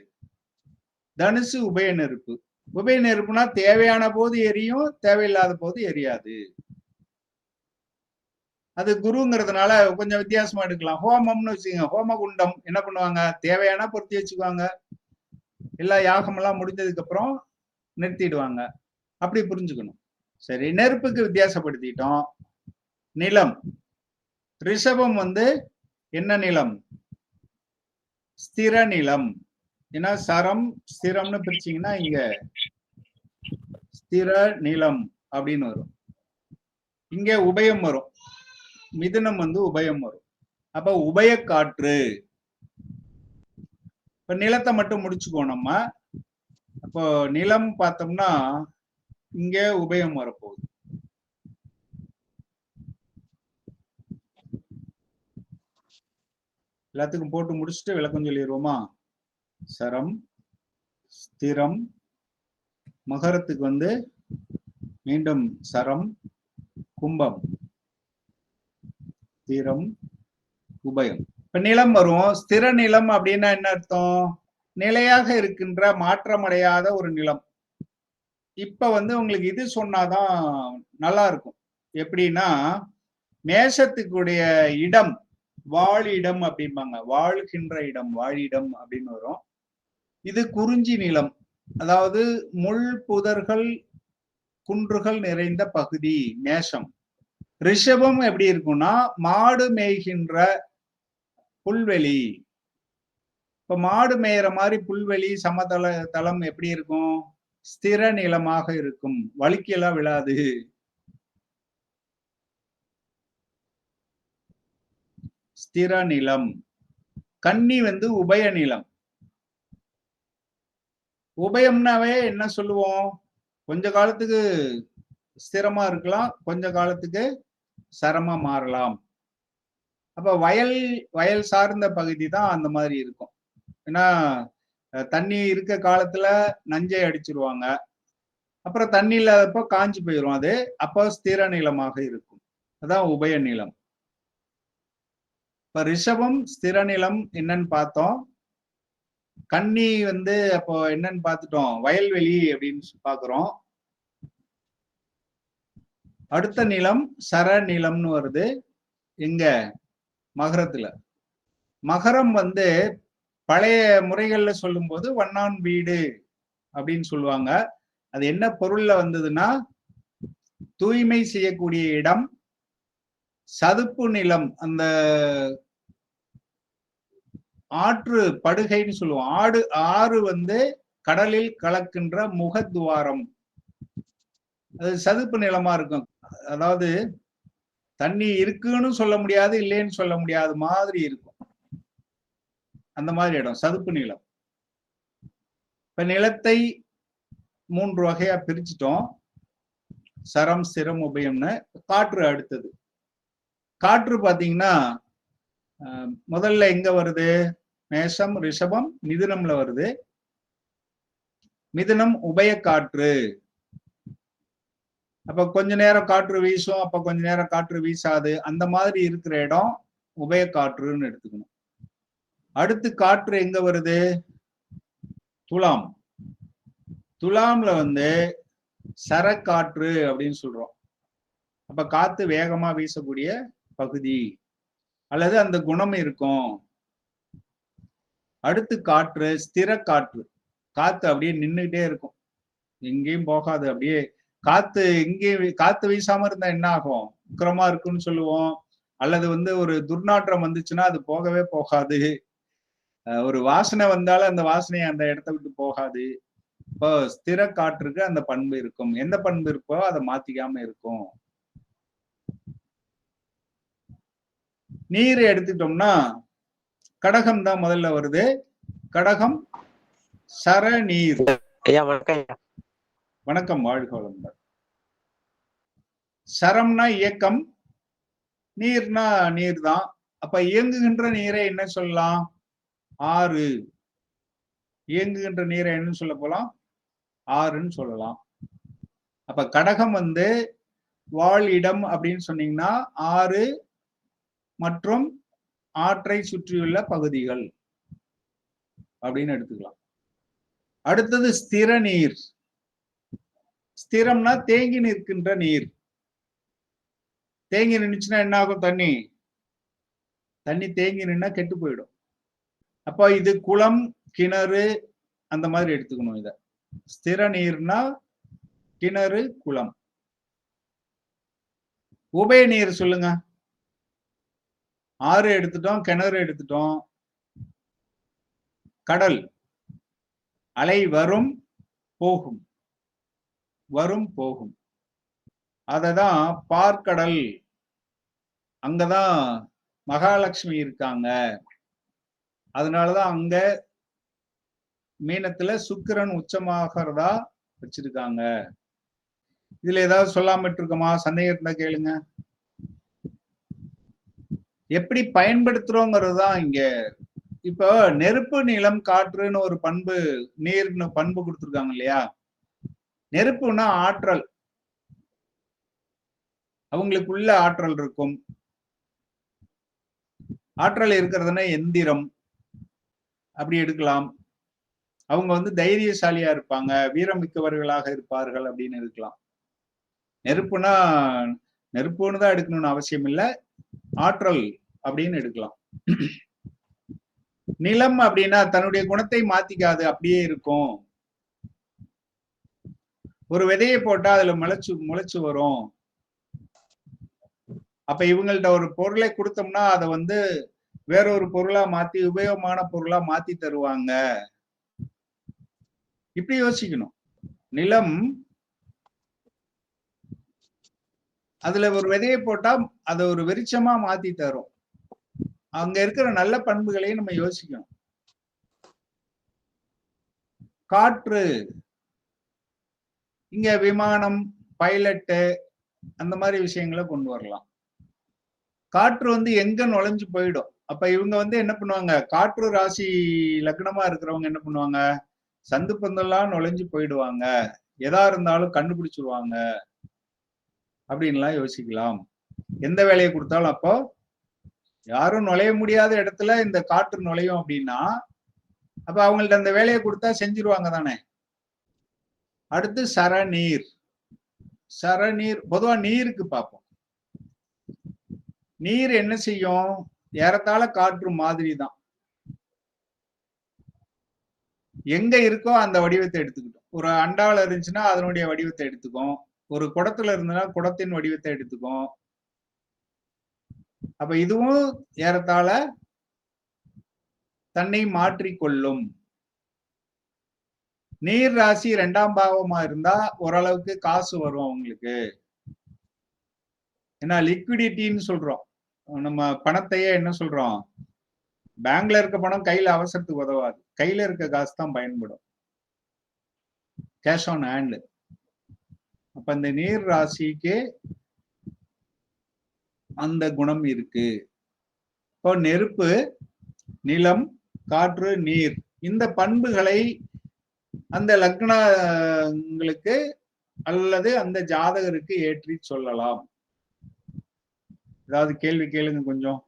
தனுசு உபய நெருப்பு. உபய நெருப்புனா தேவையான போது எரியும், தேவையில்லாத போது எரியாது. அது குருங்கிறதுனால கொஞ்சம் வித்தியாசமா எடுக்கலாம். ஹோமம்னு வச்சுக்கோங்க, ஹோமகுண்டம் என்ன பண்ணுவாங்க, தேவையான பொருத்தி வச்சுக்குவாங்க, எல்லா யாகமெல்லாம் முடிஞ்சதுக்கு அப்புறம் நிறுத்திடுவாங்க. அப்படி புரிஞ்சுக்கணும். சரி, நெருப்புக்கு வித்தியாசப்படுத்திட்டோம். நிலம், ரிஷபம் என்ன நிலம்? ஸ்திர நிலம். ஏன்னா சரம் ஸ்திரம்னு பிரிச்சீங்கன்னா இங்க ஸ்திர நிலம் அப்படின்னு வரும். இங்க உபயம் வரும், மிதுனம் உபயம் வரும். அப்ப உபய காற்று. இப்ப நிலத்தை மட்டும் முடிச்சுக்கோ நம்ம. அப்போ நிலம் பார்த்தோம்னா இங்க உபயம் வரப்போகுது. எல்லாத்துக்கும் போட்டு முடிச்சுட்டு விளக்கம் சொல்லிடுவோமா? சரம், ஸ்திரம், மகரத்துக்கு மீண்டும் சரம், கும்பம், ஸ்திரம், உபயம். இப்ப நிலம் வரும். ஸ்திர நிலம் அப்படின்னா என்ன அர்த்தம்? நிலையாக இருக்கின்ற மாற்றமடையாத ஒரு நிலம். இப்ப உங்களுக்கு இது சொன்னாதான் நல்லா இருக்கும். எப்படின்னா, மேஷத்துக்குடைய இடம் வாழிடம் அப்படிம்பாங்க. வாழ்கின்ற இடம் வாழிடம் அப்படின்னு வரும். இது குறிஞ்சி நிலம், அதாவது முள் புதர்கள் குன்றுகள் நிறைந்த பகுதி மேஷம். ரிஷபம் எப்படி இருக்கும்னா மாடு மேய்கின்ற புல்வெளி. இப்ப மாடு மேயிற மாதிரி புல்வெளி சமதள தளம் எப்படி இருக்கும்? ஸ்திர நிலமாக இருக்கும், வழுக்கியெல்லாம் விழாது. ஸ்திர நிலம். கன்னி உபய நிலம். உபயம்னாவே என்ன சொல்லுவோம்? கொஞ்ச காலத்துக்கு ஸ்திரமா இருக்கலாம், கொஞ்ச காலத்துக்கு சரமா மாறலாம். அப்ப வயல் சார்ந்த பகுதி தான் அந்த மாதிரி இருக்கும். ஏன்னா தண்ணி இருக்க காலத்துல நஞ்சை அடிச்சிருவாங்க, அப்புறம் தண்ணி இல்லாதப்போ காஞ்சி போயிடும். அது அப்போ ஸ்திர நிலமாக இருக்கும். அதான் உபய நிலம். இப்ப ரிஷபம் ஸ்திர நிலம் என்னன்னு பார்த்தோம். கன்னி அப்போ என்னன்னு பார்த்துட்டோம், வயல்வெளி அப்படின்னு பாக்குறோம். அடுத்த நிலம் சர நிலம்னு வருது எங்க? மகரத்துல. மகரம் பழைய முறைகள்ல சொல்லும் போது வண்ணான் வீடு அப்படின்னு சொல்லுவாங்க. அது என்ன பொருள்ல வந்ததுன்னா, தூய்மை செய்யக்கூடிய இடம், சதுப்பு நிலம், அந்த ஆற்று படுகைன்னு சொல்லுவோம். ஆறு கடலில் கலக்கின்ற முகத்துவாரம், அது சதுப்பு நிலமா இருக்கும். அதாவது தண்ணி இருக்குன்னு சொல்ல முடியாது, இல்லைன்னு சொல்ல முடியாத மாதிரி இருக்கும். அந்த மாதிரி இடம் சதுப்பு நிலம். இப்ப நிலத்தை 3 வகையா பிரிச்சுட்டோம், சரம் ஸ்திரம் உபயம்னு. காற்று அடுத்தது. காற்று பாத்தீங்கன்னா முதல்ல எங்க வருது? மேஷம், ரிஷபம், மிதுனம்ல வருது. மிதுனம் உபய காற்று. அப்ப கொஞ்ச நேரம் காற்று வீசும், அப்ப கொஞ்ச நேரம் காற்று வீசாது, அந்த மாதிரி இருக்கிற இடம் உபய காற்றுன்னு எடுத்துக்கணும். அடுத்து காற்று எங்க வருது? துலாம். துலாம்ல சரக்காற்று அப்படின்னு சொல்றோம். அப்ப காத்து வேகமா வீசக்கூடிய பகுதி அல்லது அந்த குணம் இருக்கும். அடுத்து காற்று ஸ்திர காற்று. காத்து அப்படியே நின்றுகிட்டே இருக்கும், எங்கேயும் போகாது. அப்படியே காத்து எங்கேயும் காத்து வீசாம இருந்தா என்ன ஆகும்? உக்கிரமா இருக்குன்னு சொல்லுவோம். அல்லது ஒரு துர்நாற்றம் வந்துச்சுன்னா அது போகவே போகாது. ஒரு வாசனை வந்தாலும் அந்த வாசனையை அந்த இடத்த விட்டு போகாது. இப்போ ஸ்திர காற்றுக்கு அந்த பண்பு இருக்கும். எந்த பண்பு இருக்கோ அதை மாத்திக்காம இருக்கும். நீர் எடுத்துட்டோம்னா கடகம் தான் முதல்ல வருது. கடகம் சர நீர். வணக்கம், வாழ்க வளமுடன். சரம்னா இயக்கம், நீர்னா நீர் தான். அப்ப இயங்குகின்ற நீரை என்ன சொல்லலாம்? ஆறு. இயங்குகின்ற நீரை என்ன சொல்ல போலாம்? ஆறுன்னு சொல்லலாம். அப்ப கடகம் வாழ் இடம் அப்படின்னு சொன்னீங்கன்னா ஆறு மற்றும் ஆற்றை சுற்றியுள்ள பகுதிகள் அப்படின்னு எடுத்துக்கலாம். அடுத்தது ஸ்திர நீர். ஸ்திரம்னா தேங்கி நிற்கின்ற நீர். தேங்கி நின்றுச்சுன்னா என்ன ஆகும்? தண்ணி தேங்கி நின்னா கெட்டு போயிடும். அப்ப இது குளம், கிணறு அந்த மாதிரி எடுத்துக்கணும். இத ஸ்திர நீர்னா கிணறு, குளம். உபய நீர் சொல்லுங்க. ஆறு எடுத்துட்டோம், கிணறு எடுத்துட்டோம், கடல். அலை வரும் போகும், வரும் போகும். அததான் பார்க்கடல். அங்கதான் மகாலட்சுமி இருக்காங்க. அதனாலதான் அங்க மீனத்துல சுக்கிரன் உச்சமாகறதா வச்சிருக்காங்க. இதுல ஏதாவது சொல்லாம இருக்கோமா? சந்தேகம் இருந்தா கேளுங்க. எப்படி பயன்படுத்துறோங்கிறது தான் இங்க. இப்போ நெருப்பு, நிலம், காற்றுன்னு ஒரு பண்பு, நீர்னு பண்பு கொடுத்துருக்காங்க இல்லையா? நெருப்புன்னா ஆற்றல், அவங்களுக்குள்ள ஆற்றல் இருக்கும். ஆற்றல் இருக்கிறதுனா எந்திரம் அப்படி எடுக்கலாம். அவங்க வந்து தைரியசாலியா இருப்பாங்க, வீரமிக்கவர்களாக இருப்பார்கள் அப்படின்னு இருக்கலாம். நெருப்புனா நெருப்புன்னு தான் எடுக்கணும்னு அவசியம் இல்லை, ஆற்றல் அப்படின்னு எடுக்கலாம். நிலம் அப்படின்னா தன்னுடைய குணத்தை மாத்திக்காது, அப்படியே இருக்கும். ஒரு விதையை போட்டா அதுல முளைச்சு வரும். அப்ப இவங்கள்ட்ட ஒரு பொருளை கொடுத்தோம்னா அதை வந்து வேறொரு பொருளா மாத்தி உபயோகமான பொருளா மாத்தி தருவாங்க. இப்படி யோசிக்கணும். நிலம், அதுல ஒரு விதையை போட்டா அதை ஒரு விருட்சமா மாத்தி தரும். அங்க இருக்கிற நல்ல பண்புகளையும் நம்ம யோசிக்கணும். காற்று, இங்க விமானம், பைலட்டு அந்த மாதிரி விஷயங்களை கொண்டு வரலாம். காற்று வந்து எங்க நுழைஞ்சு போயிடும். அப்ப இவங்க வந்து என்ன பண்ணுவாங்க? காற்று ராசி லக்னமா இருக்கிறவங்க என்ன பண்ணுவாங்க? சந்து பந்தெல்லாம் நுழைஞ்சு போயிடுவாங்க, எதா இருந்தாலும் கண்டுபிடிச்சிருவாங்க அப்படின்லாம் யோசிக்கலாம். எந்த வேலையை கொடுத்தாலும் அப்போ யாரும் நுழைய முடியாத இடத்துல இந்த காற்று நுழையும் அப்படின்னா அப்ப அவங்கள்ட்ட அந்த வேலையை கொடுத்தா செஞ்சிருவாங்க தானே. அடுத்து சரநீர். சரநீர் பொதுவா நீருக்கு பார்ப்போம். நீர் என்ன செய்யும்? ஏறத்தாழ காற்று மாதிரி தான். எங்க இருக்கோ அந்த வடிவத்தை எடுத்துக்கிட்டோம். ஒரு அண்டாவில் இருந்துச்சுன்னா அதனுடைய வடிவத்தை எடுத்துக்கும். ஒரு குடத்துல இருந்ததுன்னா குடத்தின் வடிவத்தை எடுத்துக்கும். அப்ப இதுவும் ஏறத்தாழ தன்னை மாற்றிக்கொள்ளும். நீர் ராசி 2ஆம் பாவமா இருந்தா ஓரளவுக்கு காசு வரும் அவங்களுக்கு. ஏன்னா லிக்விடிட்டின்னு சொல்றோம். நம்ம பணத்தையே என்ன சொல்றோம்? பேங்க்ல இருக்க பணம் கையில அவசரத்துக்கு உதவாது, கையில இருக்க காசு தான் பயன்படும். Cash on hand. அப்ப இந்த நீர் ராசிக்கு அந்த குணம் இருக்கு. இப்போ நெருப்பு, நிலம், காற்று, நீர் இந்த பண்புகளை அந்த லக்னங்களுக்கு அல்லது அந்த ஜாதகருக்கு ஏற்றி சொல்லலாம். ஏதாவது கேள்வி கேளுங்க கொஞ்சம்.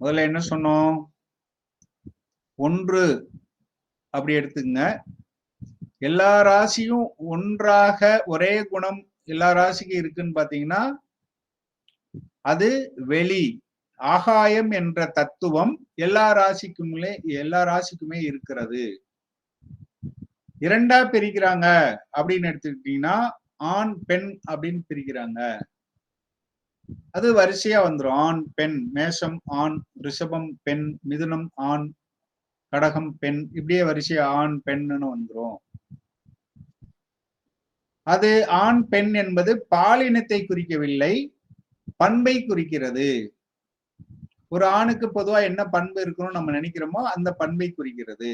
முதல்ல என்ன சொன்னோம்? 1 அப்படி எடுத்துங்க. எல்லா ராசியும் ஒன்றாக ஒரே குணம் எல்லா ராசிக்கும் இருக்குன்னு பாத்தீங்கன்னா அது வெளி ஆகாயம் என்ற தத்துவம் எல்லா ராசிக்குமே இருக்கிறது. 2ஆ பிரிக்கிறாங்க அப்படின்னு எடுத்துக்கிட்டீங்கன்னா ஆண் பெண் அப்படின்னு பிரிக்கிறாங்க. அது வரிசையா வந்துடும். ஆண் பெண், மேஷம் ஆண், ரிஷபம் பெண், மிதுனம் ஆண், கடகம் பெண், இப்படியே வரிசையா ஆண் பெண்ணுன்னு வந்துடும். அது ஆண் பெண் என்பது பாலினத்தை குறிக்கவில்லை, பண்பை குறிக்கிறது. ஒரு ஆணுக்கு பொதுவா என்ன பண்பு இருக்கணும்னு நம்ம நினைக்கிறோமோ அந்த பண்பை குறிக்கிறது.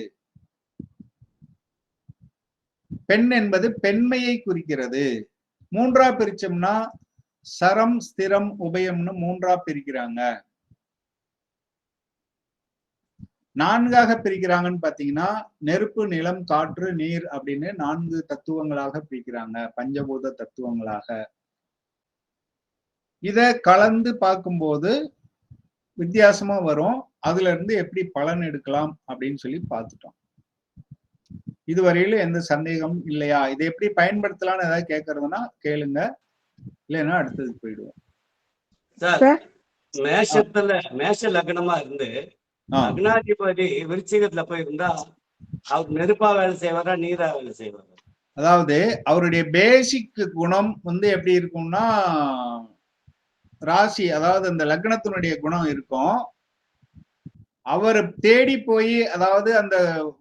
பெண் என்பது பெண்மையை குறிக்கிறது. 3ஆ பிரிச்சோம்னா சரம், ஸ்திரம், உபயம்னு 3ஆ பிரிக்கிறாங்க. 4ஆக பிரிக்கிறாங்கன்னு பாத்தீங்கன்னா நெருப்பு, நிலம், காற்று, நீர் அப்படின்னு 4 தத்துவங்களாக பிரிக்கிறாங்க, பஞ்சபூத தத்துவங்களாக. இத கலந்து பார்க்கும்போது வித்தியாசமா வரும். அதுல இருந்து எப்படி பலன் எடுக்கலாம் அப்படின்னு சொல்லி பார்த்துட்டோம். இதுவரையில எந்த சந்தேகம் இல்லையா? இதை எப்படி பயன்படுத்தலாம்னு ஏதாவது கேட்கறதுன்னா கேளுங்க, இல்லைன்னா அடுத்ததுக்கு போயிடுவோம். சார் மேஷத்துல மேஷ லக்னமா இருந்து லக்னாதிபதி விருச்சிகத்துல போய் இருந்தா அவர் நெருப்பா வேலை செய்வாரா நீரா வேலை செய்வாரா? அதாவது அவருடைய பேசிக் குணம் வந்து எப்படி இருக்கும்னா ராசி, அதாவது அந்த லக்னத்தினுடைய குணம் இருக்கும். அவர் தேடி போய், அதாவது அந்த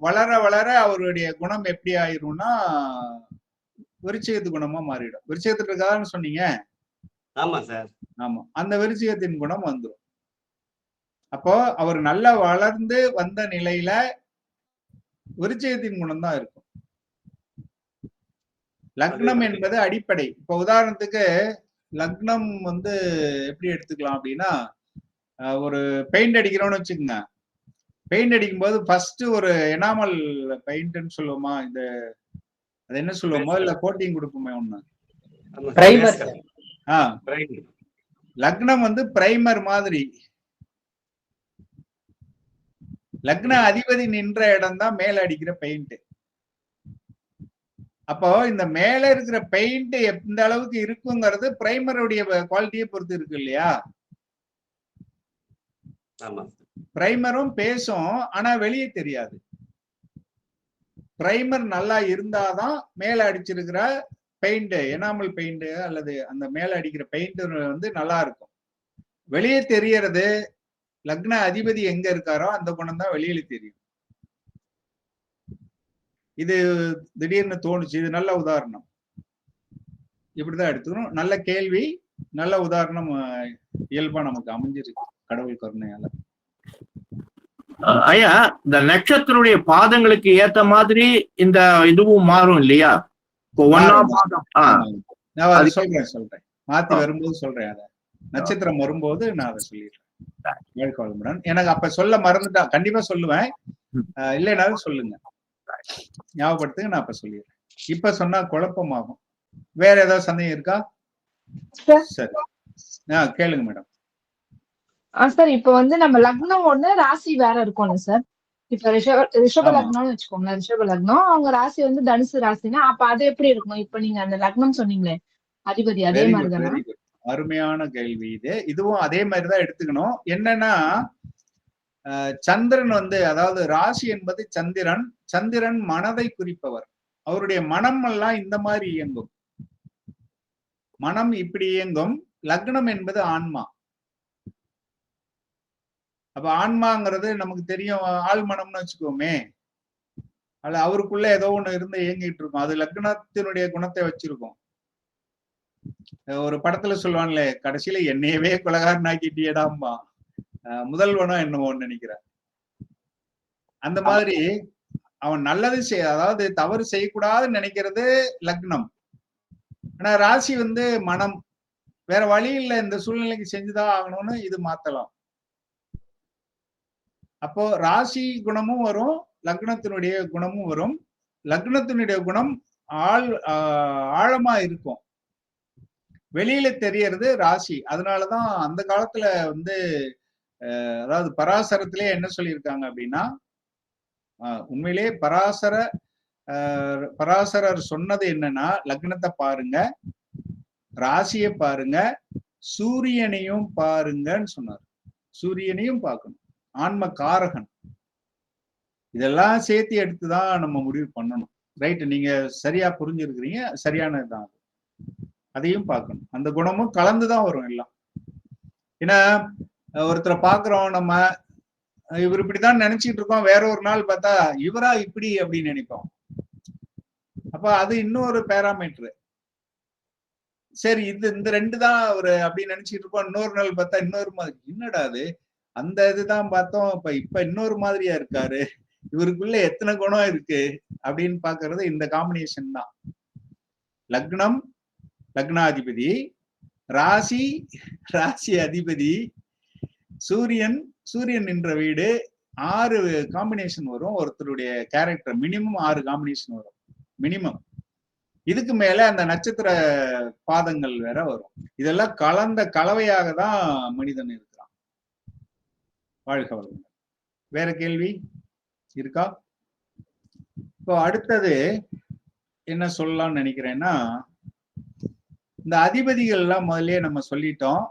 வளர வளர அவருடைய குணம் எப்படி ஆயிரும்னா விருச்சிகத்து குணமா மாறிடும். விருச்சிகத்துக்கு இருக்காதுன்னு சொன்னீங்க. ஆமா சார். ஆமா, அந்த விருச்சிகத்தின் குணம் வந்துடும். அப்போ அவர் நல்லா வளர்ந்து வந்த நிலையில விருச்சிகத்தின் குணம் தான் இருக்கும். லக்னம் என்பது அடிப்படை. இப்ப உதாரணத்துக்கு லக்னம் வந்து எப்படி எடுத்துக்கலாம் அப்படின்னா, ஒரு பெயிண்ட் அடிக்கிறோம்னு வச்சுக்கோங்க. பெயிண்ட் அடிக்கும் போது ஃபர்ஸ்ட் ஒரு எனாமல் பெயிண்ட்னு சொல்லுவோமா, இந்த அது என்ன சொல்லுவோமோ இல்ல கோட்டிங் கொடுப்போமே ஒண்ணு, லக்னம் வந்து பிரைமர் மாதிரி. லக்ன அதிபதி நின்ற இடம் தான் மேல அடிக்கிற பெயிண்ட். அப்போ இந்த மேல இருக்கிற பெயிண்ட் எந்த அளவுக்கு இருக்குங்கிறது பிரைமருடைய குவாலிட்டியை பொறுத்து இருக்கு இல்லையா? பிரைமரும் பேசும், ஆனா வெளியே தெரியாது. பிரைமர் நல்லா இருந்தாதான் மேல அடிச்சிருக்கிற பெயிண்ட், எனாமல் பெயிண்ட் அல்லது அந்த மேல அடிக்கிற பெயிண்ட் வந்து நல்லா இருக்கும். வெளியே தெரியறது லக்ன அதிபதி எங்க இருக்காரோ அந்த குணம் தான் வெளியில தெரியும். இது திடீர்னு தோணுச்சு, இது நல்ல உதாரணம். இப்படிதான் எடுத்துக்கணும். நல்ல கேள்வி, நல்ல உதாரணம் இயல்பா நமக்கு அமைஞ்சிருக்கு கடவுள் கருணையால. ஐயா, இந்த நட்சத்திரனுடைய பாதங்களுக்கு ஏத்த மாதிரி இந்த இதுவும் மாறும் இல்லையா? நான் சொல்றேன் மாத்தி வரும்போது சொல்றேன். அத நட்சத்திரம் வரும்போது நான் அதை சொல்லிடுறேன். எனக்கு அப்ப சொல்ல மறந்துட்டா கண்டிப்பா சொல்லுவேன், இல்லைனாலும் சொல்லுங்க, ஞாபகப்படுத்துங்க, நான் அப்ப சொல்லிடுறேன். இப்ப சொன்னா குழப்பமாகும். வேற ஏதாவது சந்தேகம் இருக்கா? சரி, கேளுங்க மேடம். சார், இப்ப வந்து நம்ம லக்னம் ஒண்ணு ராசி வேற இருக்கும்ல சார். இப்ப ரிஷப லக்னம்னு வச்சுக்கோங்களேன். ரிஷப லக்னம், அவங்க ராசி வந்து தனுசு ராசினா அப்ப அது எப்படி இருக்கும்? இப்ப நீங்க அந்த லக்னம் சொன்னீங்களே அதிபதி, அதே மாதிரிதானா? அருமையான கேள்வி இது. இதுவும் அதே மாதிரிதான் எடுத்துக்கணும். என்னன்னா சந்திரன் வந்து, அதாவது ராசி என்பது சந்திரன். சந்திரன் மனதை குறிப்பவர். அவருடைய மனம் எல்லாம் இந்த மாதிரி இயங்கும். மனம் இப்படி இயங்கும். லக்னம் என்பது ஆன்மா. அப்ப ஆன்மாங்கிறது நமக்கு தெரியும், ஆள் மனம்னு வச்சுக்கோமே. அல்ல அவருக்குள்ள ஏதோ ஒண்ணு இருந்து இயங்கிட்டு இருக்கும். அது லக்னத்தினுடைய குணத்தை வச்சிருக்கும். ஒரு படத்துல சொல்லுவான்ல, கடைசியில என்னையவே கொலகாரன் ஆக்கிட்டியடாம்பா முதல்வனும் என்னமோன்னு நினைக்கிறேன். அந்த மாதிரி அவன் நல்லது அதாவது தவறு செய்யக்கூடாதுன்னு நினைக்கிறது லக்னம். ஆனா ராசி வந்து மனம். வேற வழி இல்லை, இந்த சூழ்நிலைக்கு செஞ்சுதான் ஆகணும்னு இது மாத்தலாம். அப்போ ராசி குணமும் வரும், லக்னத்தினுடைய குணமும் வரும். லக்னத்தினுடைய குணம் ஆழமா இருக்கும், வெளியில தெரியறது ராசி. அதனாலதான் அந்த காலத்துல வந்து அதாவது பராசரத்திலே என்ன சொல்லியிருக்காங்க அப்படின்னா, உண்மையிலே பராசரர் சொன்னது என்னன்னா, லக்னத்தை பாருங்க, ராசியை பாருங்க, சூரியனையும் பாருங்கன்னு சொன்னார். சூரியனையும் பார்க்கணும், ஆன்ம காரகன். இதெல்லாம் சேர்த்து எடுத்துதான் நம்ம முடிவு பண்ணணும். ரைட், நீங்க சரியா புரிஞ்சிருக்கிறீங்க, சரியானதுதான். அதையும் பார்க்கணும், அந்த குணமும் கலந்துதான் வரும் எல்லாம். ஏன்னா ஒருத்தரை பாக்குறோம், நம்ம இவர் இப்படிதான் நினைச்சிட்டு இருக்கோம், வேற ஒரு நாள் பார்த்தா இவரா இப்படி அப்படின்னு நினைப்போம். அப்ப அது இன்னொரு பேராமீட்டர். சரி, இந்த ரெண்டு தான் அவரு அப்படின்னு நினைச்சிட்டு இருப்போம். இன்னொரு நாள் பார்த்தா இன்னொரு மாதிரி, என்னடா அது அந்த இதுதான் பார்த்தோம், இப்ப இன்னொரு மாதிரியா இருக்காரு, இவருக்குள்ள எத்தனை குணம் இருக்கு அப்படின்னு பாக்குறது இந்த காம்பினேஷன் தான். லக்னம், லக்னாதிபதி, ராசி, ராசி அதிபதி, சூரியன், சூரியன் நின்ற வீடு. 6 காம்பினேஷன் வரும் ஒருத்தருடைய கேரக்டர். மினிமம் 6 காம்பினேஷன் வரும் மினிமம். இதுக்கு மேல அந்த நட்சத்திர பாதங்கள் வேற வரும். இதெல்லாம் கலந்த கலவையாக தான் மனிதன் இருக்கிறான். வாழ்க வளமுடன். வேற கேள்வி இருக்கா? இப்போ அடுத்தது என்ன சொல்லலாம்னு நினைக்கிறேன்னா, இந்த அதிபதிகள் எல்லாம் முதல்லயே நம்ம சொல்லிட்டோம்.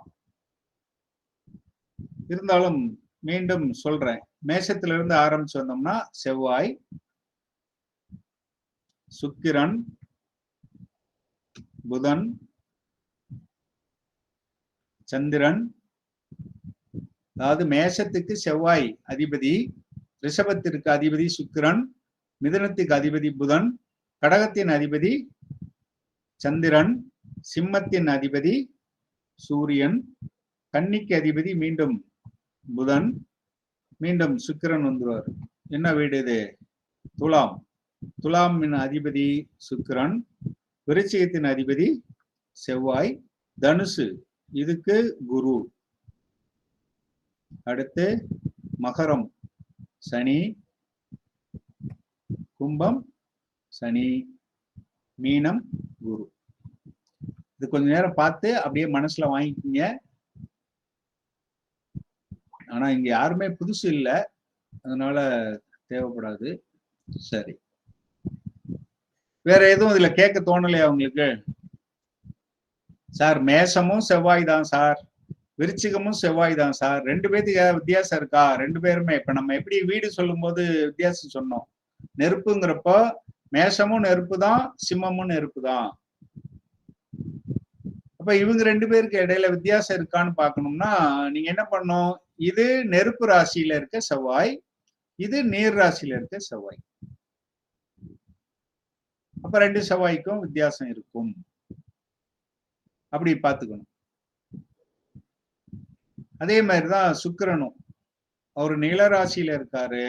இருந்தாலும் மீண்டும் சொல்றேன். மேஷத்திலிருந்து ஆரம்பிச்சு வந்தோம்னா செவ்வாய், சுக்கிரன், புதன், சந்திரன். அதாவது மேஷத்துக்கு செவ்வாய் அதிபதி, ரிஷபத்திற்கு அதிபதி சுக்கிரன், மிதுனத்துக்கு அதிபதி புதன், கடகத்தின் அதிபதி சந்திரன், சிம்மத்தின் அதிபதி சூரியன், கன்னிக்கு அதிபதி மீண்டும் புதன், மீண்டும் சுக்கிரன் வந்துருவார். என்ன வீடு இது? துலாம். துலாமின் அதிபதி சுக்கிரன், விருச்சிகத்தின் அதிபதி செவ்வாய், தனுசு இதுக்கு குரு, அடுத்து மகரம் சனி, கும்பம் சனி, மீனம் குரு. இது கொஞ்ச நேரம் பார்த்து அப்படியே மனசுல வாங்கிக்கிங்க. ஆனா இங்க யாருமே புதுசு இல்லை, அதனால தேவைப்படாது. சரி, வேற எதுவும் இதுல கேட்க தோணலையா உங்களுக்கு? சார் மேஷமும் செவ்வாய் தான் சார், விருச்சிகமும் செவ்வாய் தான் சார், ரெண்டு பேருக்கு வித்தியாசம் இருக்கா? ரெண்டு பேருமே இப்ப நம்ம எப்படி வீடு சொல்லும் போது வித்தியாசம் சொன்னோம், நெருப்புங்கிறப்போ மேஷமும் நெருப்பு தான், சிம்மமும் நெருப்பு தான். அப்ப இவங்க ரெண்டு பேருக்கு இடையில வித்தியாசம் இருக்கான்னு பார்க்கணும்னா நீங்க என்ன பண்ணணும், இது நெருப்பு ராசியில இருக்க செவ்வாய், இது நீர் ராசியில இருக்க செவ்வாய். அப்ப ரெண்டு செவ்வாய்க்கும் வித்தியாசம் இருக்கும், அப்படி பார்த்துக்கணும். அதே மாதிரிதான் சுக்கிரனும், அவர் நில ராசியில இருக்காரு,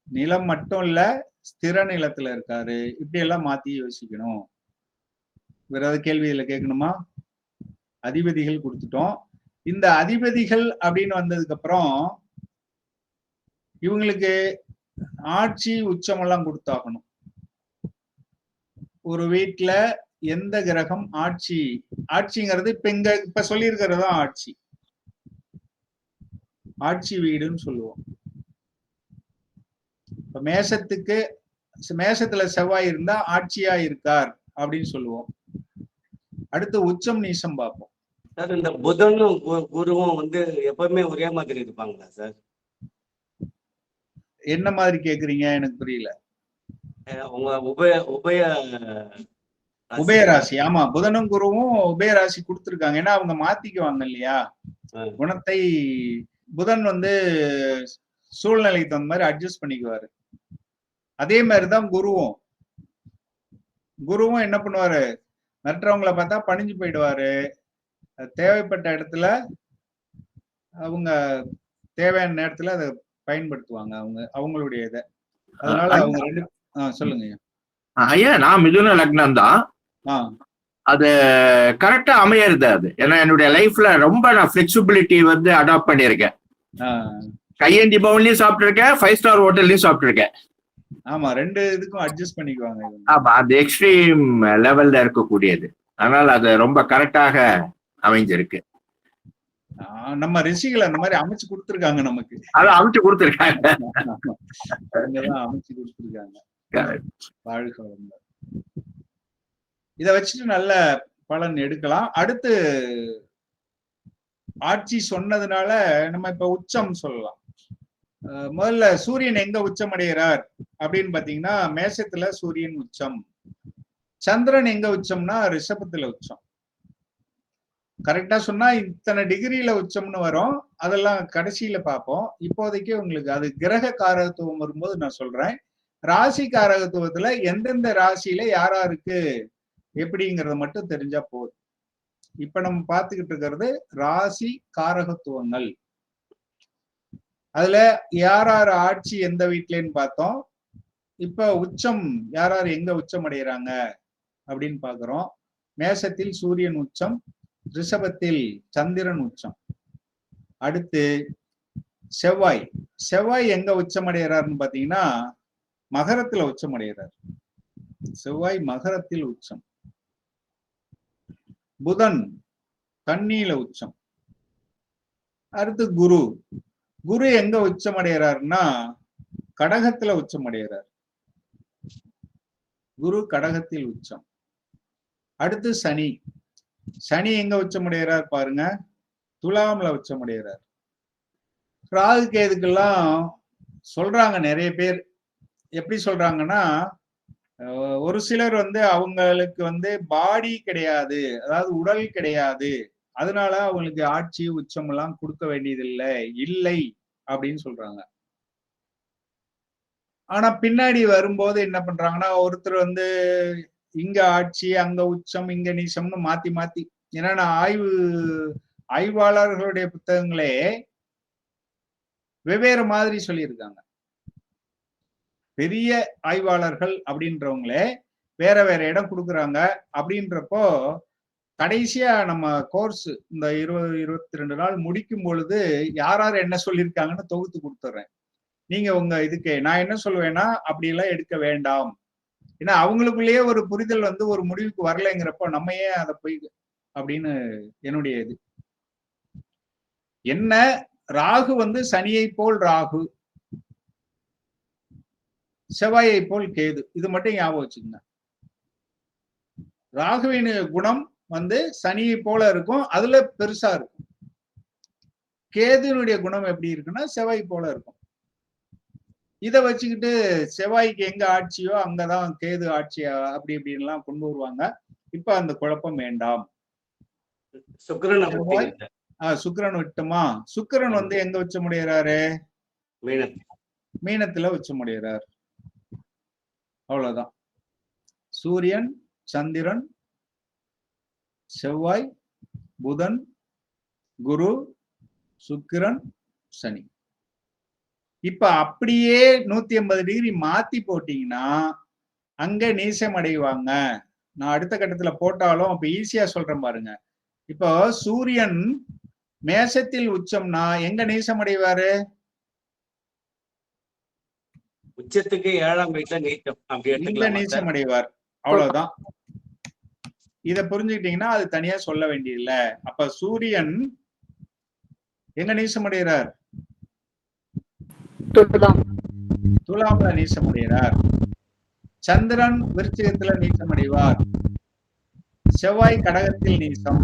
நிலம் மட்டும் இல்ல ஸ்திர நிலத்துல இருக்காரு. இப்படி எல்லாம் மாத்தி யோசிக்கணும். வேற ஏதாவது கேள்வி இதுல கேட்கணுமா? அதிபதிகள் கொடுத்துட்டோம். இந்த அதிபதிகள் அப்படின்னு வந்ததுக்கு அப்புறம் இவங்களுக்கு ஆட்சி உச்சம் எல்லாம் கொடுத்தாகணும். ஒரு வீட்டுல எந்த கிரகம் ஆட்சி, ஆட்சிங்கிறது இப்ப சொல்லியிருக்கிறது தான் ஆட்சி, ஆட்சி வீடுன்னு சொல்லுவோம். இப்ப மேஷத்துக்கு, மேஷத்துல செவ்வாய் இருந்தா ஆட்சியா இருக்கார் அப்படின்னு சொல்லுவோம். அடுத்து உச்சம் நீசம் பார்ப்போம். சார் இந்த புதனும் குருவும் வந்து எப்பவுமே ஒரே மாதிரி இருப்பாங்களா சார்? என்ன மாதிரி கேக்குறீங்க? எனக்கு புரியல. உங்க உபய உபயராசி. ஆமா, புதனும் குருவும் உபயராசி கொடுத்துருக்காங்க. ஏன்னா அவங்க மாத்திக்குவாங்க இல்லையா குணத்தை. புதன் வந்து சூழ்நிலைக்கு தகுந்த மாதிரி அட்ஜஸ்ட் பண்ணிக்குவாரு. அதே மாதிரிதான் குருவும். குருவும் என்ன பண்ணுவாரு, மற்றவங்களை பார்த்தா பணிஞ்சு போயிடுவாரு. தேவைப்பட்ட இடத்துல அவங்க தேவையான நேரத்துல அதை பயன்படுத்துவாங்க, அவங்களுடைய இதை. அதனால அவங்க ரெண்டு சொல்லுங்க ஐயா. நான் மிதுன லக்னம் தான், அது கரெக்டா அமையறது அது. ஏன்னா என்னுடைய லைஃப்ல ரொம்ப நான் பிளெக்சிபிலிட்டி வந்து அடாப்ட் பண்ணிருக்கேன். கையேந்தி பவன்லயும் சாப்பிட்டு இருக்கேன், 5 ஸ்டார் ஹோட்டல்லயும் சாப்பிட்டு இருக்கேன். ஆமா, ரெண்டு இதுக்கும் அட்ஜஸ்ட் பண்ணிக்குவாங்க. ஆமா, அது எக்ஸ்ட்ரீம் லெவல்ல இருக்கக்கூடியது. அதனால அது ரொம்ப கரெக்டாக அமைஞ்சிருக்கு. நம்ம ரிஷிகள் அந்த மாதிரி அமைச்சு கொடுத்துருக்காங்க, நமக்கு அதை அமைச்சு கொடுத்துருக்காங்க, அமைச்சு கொடுத்துருக்காங்க. வாழ்க வளமுடன். இத வச்சுட்டு நல்ல பலன் எடுக்கலாம். அடுத்து ஆட்சி சொன்னதுனால நம்ம இப்ப உச்சம் சொல்லலாம். முதல்ல சூரியன் எங்க உச்சம் அடைகிறார் அப்படின்னு பாத்தீங்கன்னா மேஷத்துல சூரியன் உச்சம். சந்திரன் எங்க உச்சம்னா ரிஷபத்துல உச்சம். கரெக்டா சொன்னா இத்தனை டிகிரியில உச்சம்னு வரும், அதெல்லாம் கடைசியில பார்ப்போம். இப்போதைக்கு உங்களுக்கு அது கிரக காரகத்துவம் வரும்போது நான் சொல்றேன். ராசி காரகத்துவத்துல எந்தெந்த ராசியில யாராருக்கு எப்படிங்கிறத மட்டும் தெரிஞ்சா போதும். இப்ப நம்ம பார்த்துக்கிட்டு இருக்கிறது ராசி காரகத்துவங்கள். அதுல யார் ஆட்சி எந்த வீட்லன்னு பார்த்தோம். இப்ப உச்சம் யார் எங்க உச்சம் அடைகிறாங்க அப்படின்னு பாக்குறோம். மேஷத்தில் சூரியன் உச்சம், ரிஷபத்தில் சந்திரன் உச்சம். அடுத்து செவ்வாய். செவ்வாய் எங்க உச்சம் அடைகிறாருன்னு பாத்தீங்கன்னா மகரத்துல உச்சம் அடைகிறார். செவ்வாய் மகரத்தில் உச்சம். புதன் கன்னியில உச்சம். அடுத்து குரு. குரு எங்க உச்சம் அடைகிறாருன்னா கடகத்துல உச்சம் அடைகிறார். குரு கடகத்தில் உச்சம். அடுத்து சனி. சனி எங்க உச்சம் அடைகிறார் பாருங்க, துலாம்ல உச்சம் அடைகிறார். ராகு கேதுக்கெல்லாம் சொல்றாங்க நிறைய பேர். எப்படி சொல்றாங்கன்னா, ஒரு சிலர் வந்து அவங்களுக்கு வந்து பாடி கிடையாது, அதாவது உடல் கிடையாது, அதனால அவங்களுக்கு ஆட்சி உச்சம் எல்லாம் கொடுக்க வேண்டியதில்லை இல்லை அப்படின்னு சொல்றாங்க. ஆனா பின்னாடி வரும்போது என்ன பண்றாங்கன்னா, ஒருத்தர் வந்து இங்க ஆட்சி அங்க உச்சம் இங்க நீசம்னு மாத்தி மாத்தி, ஏன்னா நான் ஆய்வாளர்களுடைய புத்தகங்களே வெவ்வேறு மாதிரி சொல்லியிருக்காங்க. பெரிய ஆய்வாளர்கள் அப்படின்றவங்களே வேற வேற இடம் கொடுக்குறாங்க. அப்படின்றப்போ கடைசியா நம்ம கோர்ஸ் இந்த 22 நாள் முடிக்கும் பொழுது யார் யார் என்ன சொல்லியிருக்காங்கன்னு தொகுத்து கொடுத்துட்றேன். நீங்க உங்க இதுக்கு நான் என்ன சொல்லுவேன்னா, அப்படி எல்லாம் எடுக்க வேண்டாம். ஏன்னா அவங்களுக்குள்ளேயே ஒரு புரிதல் வந்து ஒரு முடிவுக்கு வரலைங்கிறப்போ நம்ம ஏன் அதை போய் அப்படின்னு என்னுடைய இது. என்ன ராகு வந்து சனியை போல் ராகு, செவ்வாயை போல் கேது, இது மட்டும் ஞாபகம் வச்சுக்கோங்க. ராகுவின் குணம் வந்து சனியை போல இருக்கும், அதுல பெருசா இருக்கும். கேதுனுடைய குணம் எப்படி இருக்குன்னா செவ்வாய் போல இருக்கும். இதை வச்சுக்கிட்டு செவ்வாய்க்கு எங்க ஆட்சியோ அங்கதான் கேது ஆட்சியா அப்படி இப்படின்லாம் கொண்டு வருவாங்க. இப்ப அந்த குழப்பம் வேண்டாம். சுக்கிரன் விட்டுமா, சுக்கிரன் வந்து எங்க வச்ச முடியறாரு? மீனத்துல வச்ச முடியறார். அவ்வளவுதான். சூரியன், சந்திரன், செவ்வாய், புதன், குரு, சுக்கிரன், சனி. இப்ப அப்படியே 180 டிகிரி மாத்தி போட்டீங்கன்னா அங்க நீசம் அடைவாங்க. நான் அடுத்த கட்டத்துல போட்டாலும் இப்ப ஈஸியா சொல்றேன் பாருங்க. இப்போ சூரியன் மேஷத்தில் உச்சம்னா எங்க நீசம் அடைவாரு? உச்சத்துக்கு 7ஆம் வீட்டுல நீச்சம், இந்த நீச்சம் அடைவார். அவ்வளவுதான். இத புரிஞ்சுக்கிட்டீங்கன்னா அது தனியா சொல்ல வேண்டியதில்ல. அப்ப சூரியன் எங்க நீசம் அடைகிறார்? துலாம்ல நீசம் அடைகிறார். சந்திரன் விருச்சிகத்துல நீசம் அடைவார். செவ்வாய் கடகத்தில் நீசம்.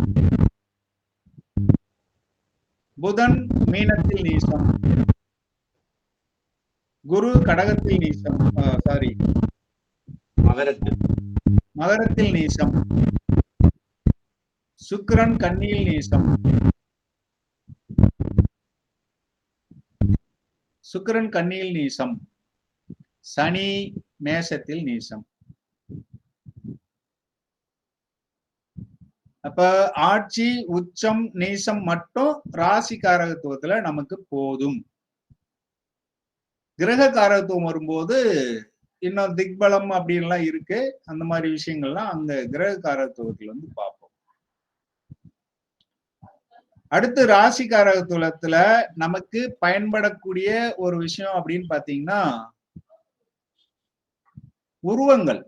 புதன் மீனத்தில் நீசம். குரு கடகத்தில் நீசம், சாரி மகரத்தில் நீசம். சுக்கிரன் கன்னியில் நீசம். சுக்கிரன் கன்னியில் நீசம். சனி மேஷத்தில் நீசம். அப்ப ஆட்சி உச்சம் நீசம் மட்டும் ராசி காரகத்துவத்துல நமக்கு போதும். கிரக காரகத்துவம் வரும்போது இன்னும் திக்பலம் அப்படின்லாம் இருக்கு. அந்த மாதிரி விஷயங்கள்லாம் அங்க கிரக காரகத்துவத்துல வந்து பார்ப்போம். அடுத்து ராசி காரகத்துவத்துல நமக்கு பயன்படக்கூடிய ஒரு விஷயம் அப்படின்னு பாத்தீங்கன்னா உருவங்கள்.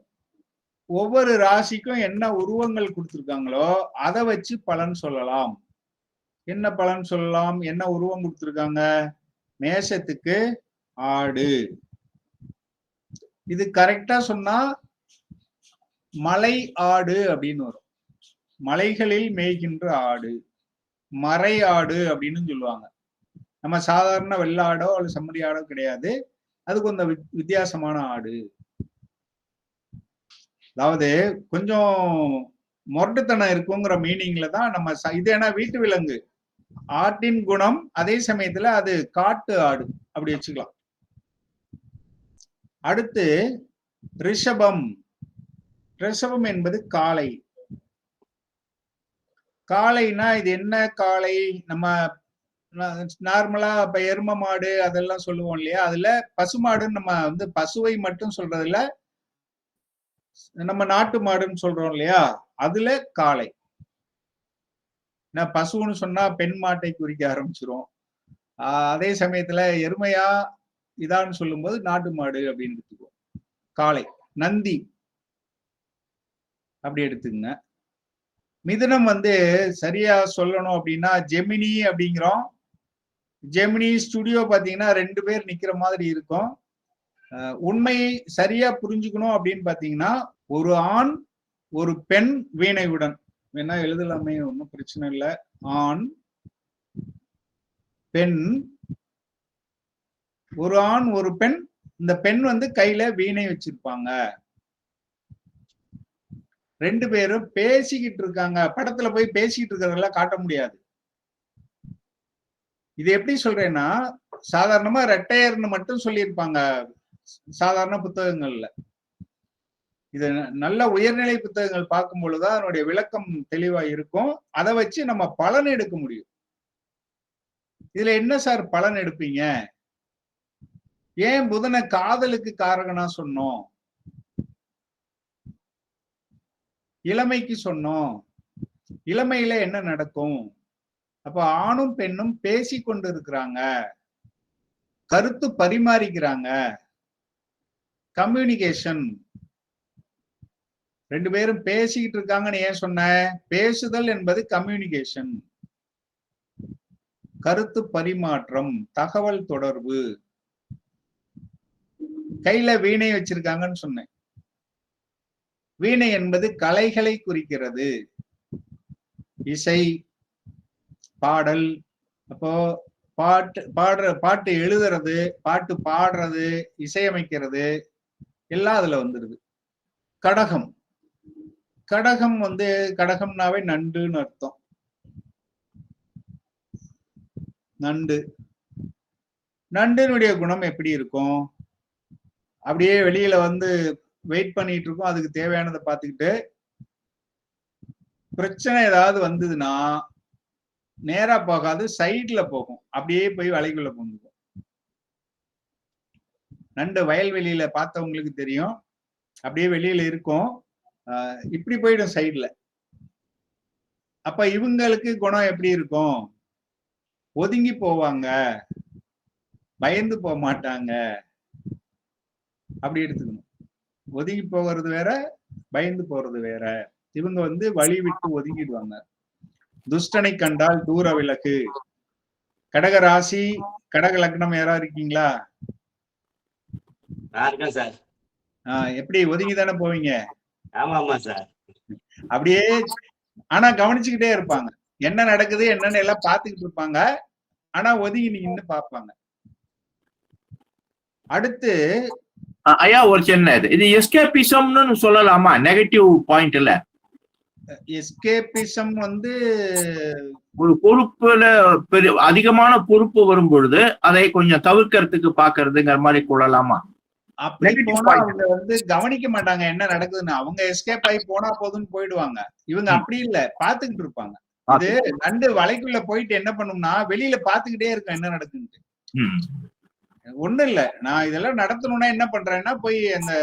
ஒவ்வொரு ராசிக்கும் என்ன உருவங்கள் கொடுத்திருக்காங்களோ அதை வச்சு பலன் சொல்லலாம். என்ன பலன் சொல்லலாம்? என்ன உருவம் கொடுத்திருக்காங்க? மேஷத்துக்கு ஆடு. இது கரெக்டா சொன்னா மலை ஆடு அப்படின்னு வரும். மலைகளில் மேய்கின்ற ஆடு, மறை ஆடு அப்படின்னு சொல்லுவாங்க. நம்ம சாதாரண வெள்ளாடோ அல்லது செம்மறி ஆடோ கிடையாது. அது கொஞ்சம் வித்தியாசமான ஆடு. அதாவது கொஞ்சம் மொரட்டுத்தனம் இருக்குங்கிற மீனிங்ல தான் நம்ம இது. ஏன்னா வீட்டு விலங்கு ஆட்டின் குணம், அதே சமயத்துல அது காட்டு ஆடு அப்படி வச்சுக்கலாம். அடுத்து ரிஷபம். ரிஷபம் என்பது காளை. காளைனா இது என்ன காளை? நம்ம நார்மலா இப்ப எரும மாடு அதெல்லாம் சொல்லுவோம் இல்லையா, அதுல பசுமாடுன்னு நம்ம வந்து பசுவை மட்டும் சொல்றதுல நம்ம நாட்டு மாடுன்னு சொல்றோம் இல்லையா, அதுல காளை. பசுன்னு சொன்னா பெண் மாட்டை குறிக்க ஆரம்பிச்சிரும். அதே சமயத்துல எருமையா இதான்னு சொல்லும் போது நாட்டு மாடு அப்படின்னு எடுத்துக்குவோம். காளை. நந்தி அப்படி எடுத்துக்கங்க. மிதுனம் வந்து சரியா சொல்லணும் அப்படின்னா ஜெமினி அப்படிங்கிறோம். ஜெமினி ஸ்டுடியோ பாத்தீங்கன்னா 2 பேர் நிக்கிற மாதிரி இருக்கும். உண்மையை சரியா புரிஞ்சுக்கணும் அப்படின்னு பாத்தீங்கன்னா ஒரு ஆண் ஒரு பெண் வீணையுடன் வேணா எழுதலாமே, ஒன்றும் பிரச்சனை இல்லை. ஆண் பெண் ஒரு ஆண் ஒரு பெண். இந்த பெண் வந்து கையில வீணை வச்சிருப்பாங்க. 2 பேரும் பேசிக்கிட்டு இருக்காங்க. படத்துல போய் பேசிக்கிட்டு இருக்கிறதெல்லாம் காட்ட முடியாது. இது எப்படி சொல்றேன்னா, சாதாரணமா ரெட்டையர்னு மட்டும் சொல்லியிருப்பாங்க சாதாரண புத்தகங்கள்ல. இது நல்ல உயர்நிலை புத்தகங்கள் பார்க்கும் பொழுதுதான் அதனுடைய விளக்கம் தெளிவா இருக்கும். அதை வச்சு நம்ம பலன் எடுக்க முடியும். இதுல என்ன சார் பலன் எடுப்பீங்க? ஏன் புதனை காதலுக்கு காரகனா சொன்னோம்? இளமைக்கு சொன்னோம். இளமையில என்ன நடக்கும்? அப்ப ஆணும் பெண்ணும் பேசி கொண்டு இருக்கிறாங்க, கருத்து பரிமாறிக்கிறாங்க, கம்யூனிகேஷன். 2 பேரும் பேசிக்கிட்டு இருக்காங்கன்னு ஏன் சொன்ன? பேசுதல் என்பது கம்யூனிகேஷன், கருத்து பரிமாற்றம், தகவல் தொடர்பு. கையில வீணை வச்சிருக்காங்கன்னு சொன்னேன். வீணை என்பது கலைகளை குறிக்கிறது. இசை, பாடல். அப்போ பாட்டு எழுதுறது, பாட்டு பாடுறது, இசையமைக்கிறது எல்லாம் அதுல வந்துருது. கடகம். கடகம் வந்து கடகம்னாவே நண்டுன்னு அர்த்தம். நண்டு. நண்டினுடைய குணம் எப்படி இருக்கும்? அப்படியே வெளியில வந்து வெயிட் பண்ணிட்டு இருக்கோம், அதுக்கு தேவையானதை பார்த்துக்கிட்டு. பிரச்சனை ஏதாவது வந்ததுன்னா நேரா போகாது, சைட்ல போகும். அப்படியே போய் வலைக்குள்ள போகும். நண்டு வயல்வெளியில பார்த்தவங்களுக்கு தெரியும். அப்படியே வெளியில இருக்கும், இப்படி போயிடும் சைட்ல. அப்ப இவங்களுக்கு குணம் எப்படி இருக்கும்? ஒதுங்கி போவாங்க, பயந்து போக மாட்டாங்க. அப்படி எடுத்துக்கணும். ஒதுங்கி போகிறது வேற, பயந்து போறது வேற. இவங்க வந்து வழி விட்டு ஒதுங்கிடுவாங்க. துஷ்டனை கண்டால் தூர விலகு. கடக ராசி, கடக லக்னம் யாரா இருக்கீங்களா? சார். எப்படி ஒதுங்கி தானே போவீங்க? ஆமா சார். அப்படியே ஆனா கவனிச்சுக்கிட்டே இருப்பாங்க, என்ன நடக்குது என்னன்னு எல்லாம் பாத்துக்கிட்டு இருப்பாங்க. ஆனா ஒதுங்கி நின்னு பாப்பாங்க. அடுத்து ஐயா ஒரு சின்ன இது எஸ்கேபிசம்னு சொல்லலாமா? நெகட்டிவ் பாயிண்ட் இல்ல. எஸ்கேபிசம் வந்து ஒரு பொறுப்புல அதிகமான பொறுப்பு வரும் பொழுது அதை கொஞ்சம் தவிர்க்கிறதுக்கு பாக்குறதுங்கிற மாதிரி கொள்ளலாமா? அப்படி போனா அவங்க வந்து கவனிக்க மாட்டாங்க என்ன நடக்குதுன்னு. அவங்க எஸ்கேப் ஆகி போனா போதுன்னு போயிடுவாங்க. இவங்க அப்படி இல்ல, பாத்துக்கிட்டு இருப்பாங்க. இது நண்டு வலைக்குள்ள போயிட்டு என்ன பண்ணும்னா வெளியில பாத்துக்கிட்டே இருக்கும் என்ன நடக்குதுன்னு. ஒண்ணும் இல்ல, நான் இதெல்லாம் நடத்தணும்னா என்ன பண்றேன்னா போய் அந்த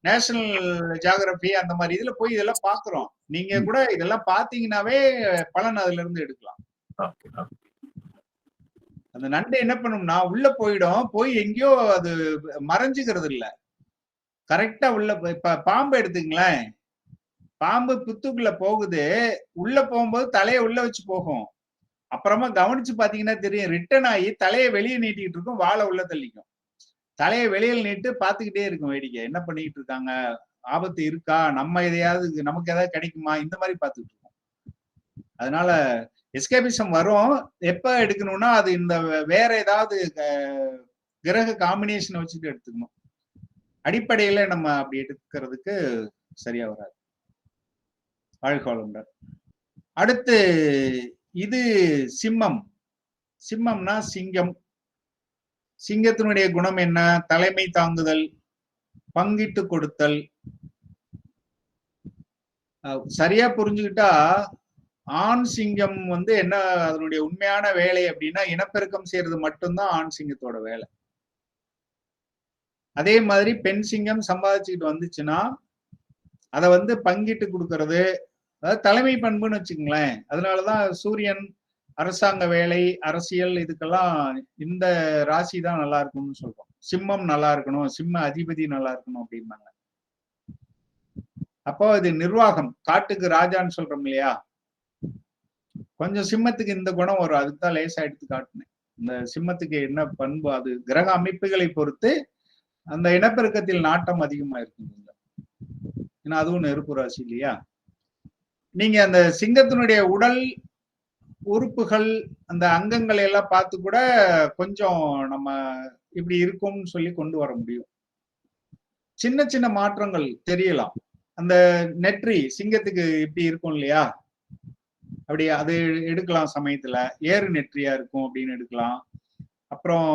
நேஷனல் ஜியோகிராபி அந்த மாதிரி இதுல போய் இதெல்லாம் பாக்குறோம். நீங்க கூட இதெல்லாம் பாத்தீங்கன்னாவே பலன் அதுல இருந்து எடுக்கலாம். அந்த நண்டு என்ன பண்ணும்னா உள்ள போயிடும், போய் எங்கேயோ அது மறைஞ்சுக்கிறது இல்ல, கரெக்டா உள்ள. இப்ப பாம்பு எடுத்துங்களேன், பாம்பு புத்துக்குள்ள போகுது, உள்ள போகும்போது தலையை உள்ள வச்சு போகும். அப்புறமா கவனிச்சு பாத்தீங்கன்னா தெரியும், ரிட்டர்ன் ஆகி தலையை வெளியே நீட்டிக்கிட்டு இருக்கும், வாழை உள்ள தள்ளிக்கும். தலையை வெளியில் நீட்டு பாத்துக்கிட்டே இருக்கும் வேடிக்கை, என்ன பண்ணிக்கிட்டு இருக்காங்க, ஆபத்து இருக்கா, நம்ம எதையாவது நமக்கு ஏதாவது கிடைக்குமா, இந்த மாதிரி பாத்துக்கிட்டு இருக்கோம். அதனால எஸ்கேபிசம் வரும். எப்ப எடுக்கணும்னா அது இந்த வேற ஏதாவது கிரக காம்பினேஷன் வச்சுட்டு எடுத்துக்கணும். அடிப்படையில நம்ம அப்படி எடுக்கிறதுக்கு சரியா வராது. வாழ்க்கை. அடுத்து இது சிம்மம். சிம்மம்னா சிங்கம். சிங்கத்தினுடைய குணம் என்ன? தலைமை தாங்குதல், பங்கிட்டு கொடுத்தல். சரியா புரிஞ்சுக்கிட்டா ஆண் சிங்கம் வந்து என்ன அதனுடைய உண்மையான வேலை அப்படின்னா இனப்பெருக்கம் செய்யறது மட்டும்தான் ஆண் சிங்கத்தோட வேலை. அதே மாதிரி பெண் சிங்கம் சம்பாதிச்சுக்கிட்டு வந்துச்சுன்னா அதை வந்து பங்கிட்டு கொடுக்கறது, அதாவது தலைமை பண்புன்னு வச்சுக்கோங்களேன். அதனாலதான் சூரியன் அரசாங்க வேலை, அரசியல் இதுக்கெல்லாம் இந்த ராசி தான் நல்லா இருக்கும்னு சொல்றோம். சிம்மம் நல்லா இருக்கணும், சிம்ம அதிபதி நல்லா இருக்கணும் அப்படின்னாங்க. அப்போ இது நிர்வாகம், காட்டுக்கு ராஜான்னு சொல்றோம் இல்லையா, கொஞ்சம் சிம்மத்துக்கு இந்த குணம் வரும். அதுக்குதான் லேசா எடுத்து காட்டினேன். இந்த சிம்மத்துக்கு என்ன பண்பு, அது கிரக அமைப்புகளை பொறுத்து அந்த இனப்பெருக்கத்தில் நாட்டம் அதிகமா இருக்குங்க. ஏன்னா அதுவும் நெருப்பு ராசி இல்லையா. நீங்க அந்த சிங்கத்தினுடைய உடல் உறுப்புகள், அந்த அங்கங்களை எல்லாம் பார்த்து கூட கொஞ்சம் நம்ம இப்படி இருக்கும்னு சொல்லி கொண்டு வர முடியும். சின்ன சின்ன மாற்றங்கள் தெரியலாம். அந்த நெற்றி சிங்கத்துக்கு இப்படி இருக்கும் இல்லையா, அப்படி அது எடுக்கலாம். சமயத்துல ஏறு நெற்றியா இருக்கும் அப்படின்னு எடுக்கலாம். அப்புறம்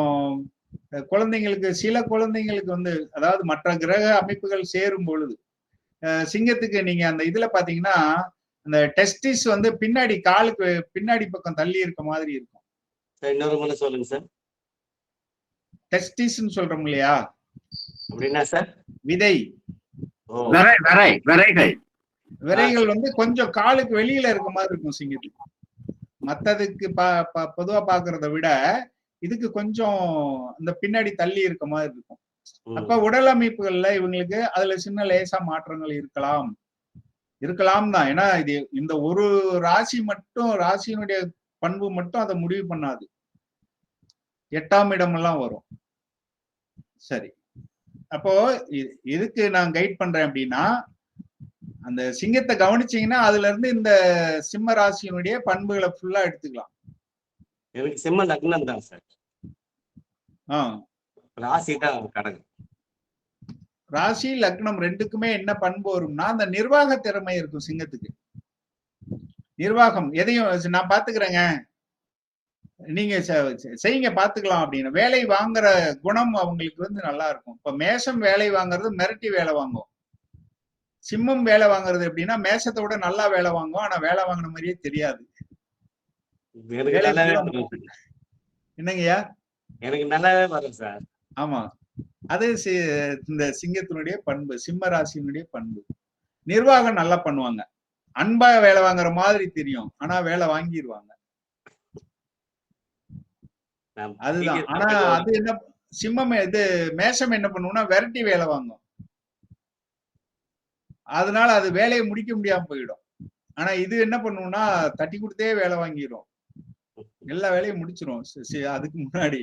குழந்தைங்களுக்கு, சில குழந்தைங்களுக்கு வந்து, அதாவது மற்ற கிரக அமைப்புகள் சேரும் பொழுது, சிங்கத்துக்கு நீங்க அந்த இதுல பாத்தீங்கன்னா அந்த டெஸ்டிஸ் வந்து பின்னாடி காலுக்கு பின்னாடி பக்கம் தள்ளி இருக்க மாதிரி இருக்கும். இன்னொரு முறை சொல்லுங்க சார். டெஸ்டிஸ்ன்னு சொல்றோம் இல்லையா, அப்படின்னா சார் விதை, விரைகள் வந்து கொஞ்சம் காலுக்கு வெளியில இருக்க மாதிரி இருக்கும் சிங்கத்துக்கு. மத்ததுக்கு பொதுவா பாக்குறத விட இதுக்கு கொஞ்சம் இந்த பின்னாடி தள்ளி இருக்க மாதிரி இருக்கும். அப்ப உடல் அமைப்புகள்ல இவங்களுக்கு அதுல சின்ன லேசா மாற்றங்கள் இருக்கலாம் தான். ஏன்னா இது இந்த ஒரு ராசி மட்டும், ராசியினுடைய பண்பு மட்டும் அதை முடிவு பண்ணாது. 8ஆம் இடம் எல்லாம் வரும். சரி, அப்போ எதுக்கு நான் கைட் பண்றேன் அப்படின்னா, அந்த சிங்கத்தை கவனிச்சீங்கன்னா அதுல இருந்து இந்த சிம்ம ராசியினுடைய பண்புகளை ஃபுல்லா எடுத்துக்கலாம். எனக்கு சிம்ம லக்னம் தான் சார். ராசி தான் கடகம். ராசி லக்னம் ரெண்டுக்குமே என்ன பண்பு வரும்னா, அந்த நிர்வாக திறமை இருக்கும் சிங்கத்துக்கு. நிர்வாகம், எதையும் நான் பாத்துக்கிறேங்க, நீங்க செய்யுங்க பாத்துக்கலாம் அப்படின்னு வேலை வாங்குற குணம் அவங்களுக்கு வந்து நல்லா இருக்கும். இப்ப மேஷம் வேலை வாங்குறது மிரட்டி வேலை வாங்கும். சிம்மம் வேலை வாங்குறது எப்படின்னா மேஷத்தை விட நல்லா வேலை வாங்கும், ஆனா வேலை வாங்கின மாதிரியே தெரியாது. என்னங்கய்யா? எனக்கு நல்லாவே வரும் சார். ஆமா, அது இந்த சிங்கத்தினுடைய பண்பு, சிம்ம ராசியினுடைய பண்பு. நிர்வாகம் நல்லா பண்ணுவாங்க, அன்பா வேலை வாங்குற மாதிரி தெரியும், ஆனா வேலை வாங்கிடுவாங்க. அதுதான். ஆனா அது என்ன, சிம்மம் இது மேஷம் என்ன பண்ணுவோம்னா விரட்டி வேலை வாங்கும், அதனால அது வேலையை முடிக்க முடியாம போயிடும். ஆனா இது என்ன பண்ணுவோம்னா தட்டி கொடுத்தே வேலை வாங்கிடும், எல்லா வேலையும் முடிச்சிரும் அதுக்கு முன்னாடி.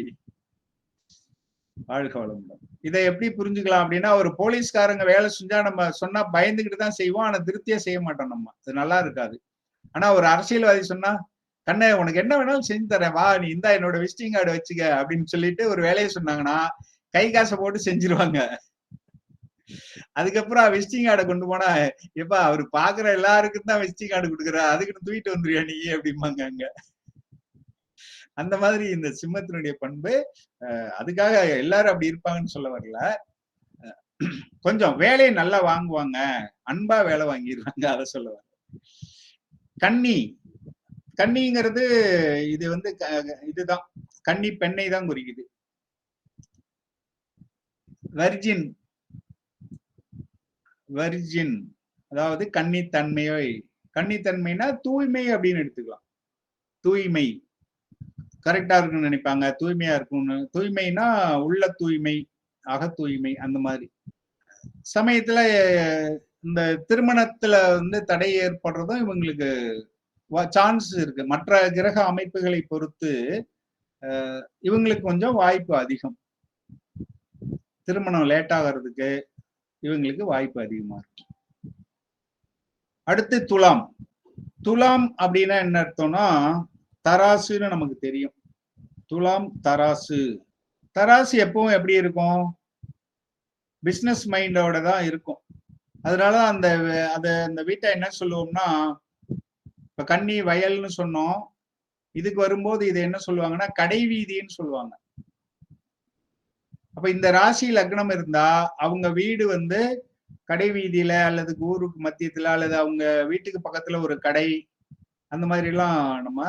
வாழ்க வளமுடன். இதை எப்படி புரிஞ்சுக்கலாம் அப்படின்னா, ஒரு போலீஸ்காரங்க வேலை செஞ்சா நம்ம சொன்னா பயந்துகிட்டு தான் செய்வோம், ஆனா திருப்தியா செய்ய மாட்டோம் நம்ம, அது நல்லா இருக்காது. ஆனா ஒரு அரசியல்வாதி சொன்னா, கண்ணே உனக்கு என்ன வேணாலும் செஞ்சு தரேன், வா நீ இந்தா என்னோட விசிட்டிங் கார்டு வச்சுக்க அப்படின்னு சொல்லிட்டு ஒரு வேலையை சொன்னாங்கன்னா கை காசை போட்டு செஞ்சிருவாங்க. அதுக்கப்புறம் விசிட்டிங் கார்டை கொண்டு போனா, எப்பா அவரு பாக்குற எல்லாருக்கும் தான் விசிட்டிங் கார்டு கொடுக்குற, அதுக்குன்னு தூக்கிட்டு வந்துருவியா நீ அப்படிம்பாங்க அங்க. அந்த மாதிரி இந்த சிம்மத்தினுடைய பண்பு. அதுக்காக எல்லாரும் அப்படி இருப்பாங்கன்னு சொல்ல வரல, கொஞ்சம் வேலையை நல்லா வாங்குவாங்க, அன்பா வேலை வாங்கிடுவாங்க, அதை சொல்ல வர. கன்னி, கன்னிங்கிறது இது வந்து இதுதான், கன்னி பெண்ணை தான் குறிக்குது. வெர்ஜின், வெர்ஜின் அதாவது கன்னித்தன்மையை, கன்னித்தன்மைனா தூய்மை அப்படின்னு எடுத்துக்கலாம். தூய்மை கரெக்டா இருக்குன்னு நினைப்பாங்க, தூய்மையா இருக்கும்னு. தூய்மைனா உள்ள தூய்மை, அக தூய்மை, அந்த மாதிரி. சமயத்துல இந்த திருமணத்துல வந்து தடை ஏற்படுறதும் இவங்களுக்கு சான்ஸ் இருக்கு. மற்ற கிரக அமைப்புகளை பொறுத்து இவங்களுக்கு கொஞ்சம் வாய்ப்பு அதிகம், திருமணம் லேட் ஆகிறதுக்கு இவங்களுக்கு வாய்ப்பு அதிகமா இருக்கு. அடுத்து துலாம். துலாம் அப்படின்னா என்ன அர்த்தம்னா, தராசுன்னு நமக்கு தெரியும். துலாம் தராசு. தராசு எப்பவும் எப்படி இருக்கும், பிசினஸ் மைண்டோட தான் இருக்கும். அதனால அந்த வீட்டை என்ன சொல்லுவோம்னா, இப்ப கன்னி வயல்னு சொன்னோம், இதுக்கு வரும்போது இது என்ன சொல்லுவாங்கன்னா கடை வீதின்னு சொல்லுவாங்க. அப்ப இந்த ராசி லக்னம் இருந்தா அவங்க வீடு வந்து கடை வீதியில அல்லது ஊருக்கு மத்தியத்துல அல்லது அவங்க வீட்டுக்கு பக்கத்துல ஒரு கடை, அந்த மாதிரி எல்லாம் நம்ம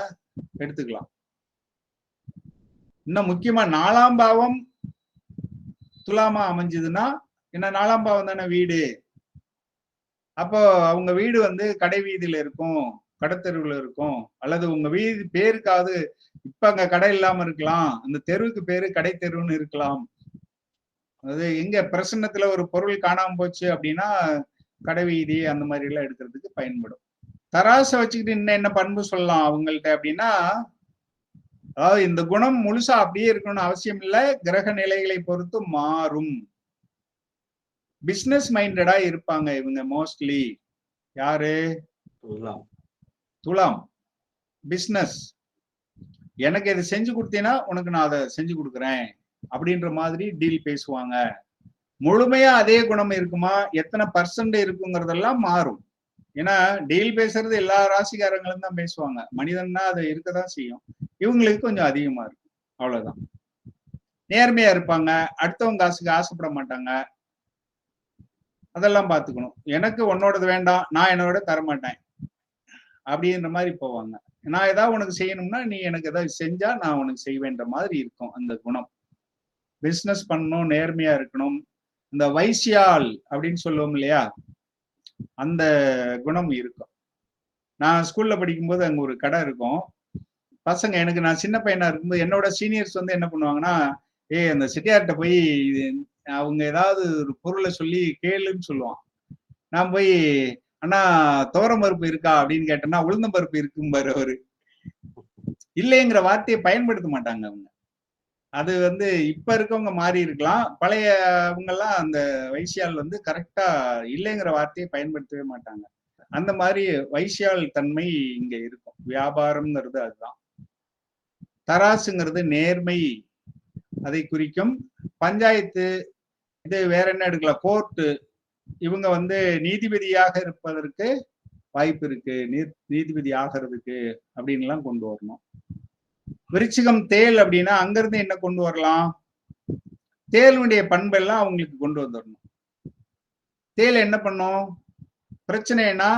எடுத்துக்கலாம். இன்னும் முக்கியமா 4ஆம் பாவம் துலாமா அமைஞ்சதுன்னா, என்ன 4ஆம் பாவம் தானே வீடு, அப்போ அவங்க வீடு வந்து கடை வீதியில இருக்கும், கடைத்தெருவுல இருக்கும், அல்லது உங்க வீடு பேருக்காவது இப்ப அங்க கடை இல்லாம இருக்கலாம், அந்த தெருவுக்கு பேரு கடை தெருவுன்னு இருக்கலாம். அது எங்க பிரசன்னத்துல ஒரு பொருள் காணாம போச்சு அப்படின்னா கடை வீதி அந்த மாதிரி எல்லாம் எடுக்கிறதுக்கு பயன்படும். தராசை வச்சுக்கிட்டு இன்னும் என்ன பண்பு சொல்லலாம் அவங்கள்ட்ட அப்படின்னா, அதாவது இந்த குணம் முழுசா அப்படியே இருக்கணும்னு அவசியம் இல்லை, கிரக நிலைகளை பொறுத்து மாறும். பிசினஸ் மைண்டடா இருப்பாங்க இவங்க மோஸ்ட்லி. யாரு? துலாம். பிசினஸ், எனக்கு இதை செஞ்சு கொடுத்தீங்கன்னா உனக்கு நான் அதை செஞ்சு கொடுக்குறேன், அப்படின்ற மாதிரி டீல் பேசுவாங்க. முழுமையா அதே குணம் இருக்குமா, எத்தனை % இருக்குங்கிறதெல்லாம் மாறும். ஏன்னா டீல் பேசுறது எல்லா ராசிக்காரங்களும் தான் பேசுவாங்க. மனிதன்னா அது இருக்கதான் செய்யும். இவங்களுக்கு கொஞ்சம் அதிகமா இருக்கும், அவ்வளவுதான். நேர்மையா இருப்பாங்க, அடுத்தவங்க காசுக்கு ஆசைப்பட மாட்டாங்க. அதெல்லாம் பார்த்துக்கணும். எனக்கு உன்னோடது வேண்டாம், நான் என்னோட தரமாட்டேன் அப்படின்ற மாதிரி போவாங்க. நான் ஏதாவது உனக்கு செய்யணும்னா நீ எனக்கு ஏதாவது செஞ்சா நான் உனக்கு செய்வேன்ற மாதிரி இருக்கும் அந்த குணம். பிசினஸ் பண்ணணும், நேர்மையா இருக்கணும். இந்த வைசியால் அப்படின்னு சொல்லுவோம் இல்லையா, அந்த குணம் இருக்கும். நான் ஸ்கூல்ல படிக்கும்போது அங்க ஒரு கடை இருக்கும். பசங்க, எனக்கு நான் சின்ன பையனா இருக்கும்போது என்னோட சீனியர்ஸ் வந்து என்ன பண்ணுவாங்கன்னா, அந்த செட்டியார்கிட்ட போய் அவங்க ஏதாவது ஒரு பொருளை சொல்லி கேளுன்னு சொல்லுவான். நான் போய் அண்ணா துவரம் பருப்பு இருக்கா அப்படின்னு கேட்டேன்னா உளுந்தம் பருப்பு இருக்கும் பாரு அவரு. இல்லைங்கிற வார்த்தையை பயன்படுத்த மாட்டாங்க அவங்க. அது வந்து இப்ப இருக்கவங்க மாறி இருக்கலாம், பழைய அவங்க எல்லாம் அந்த வைசியால் வந்து கரெக்டா இல்லைங்கிற வார்த்தையை பயன்படுத்தவே மாட்டாங்க. அந்த மாதிரி வைசியால் தன்மை இங்க இருக்கும். வியாபாரம்ங்கிறது அதுதான். தராசுங்கிறது நேர்மை, அதை குறிக்கும். பஞ்சாயத்து, இது வேற என்ன எடுக்கலாம், கோர்ட்டு, இவங்க வந்து நீதிபதியாக இருப்பதற்கு வாய்ப்பு இருக்கு, நீதிபதி ஆகிறதுக்கு அப்படின்னு எல்லாம் கொண்டு வரணும். விருச்சிகம் தேல் அப்படின்னா அங்கிருந்து என்ன கொண்டு வரலாம், தேலுடைய பண்பெல்லாம் அவங்களுக்கு கொண்டு வந்துடணும். தேல் என்ன பண்ணும், பிரச்சனைனா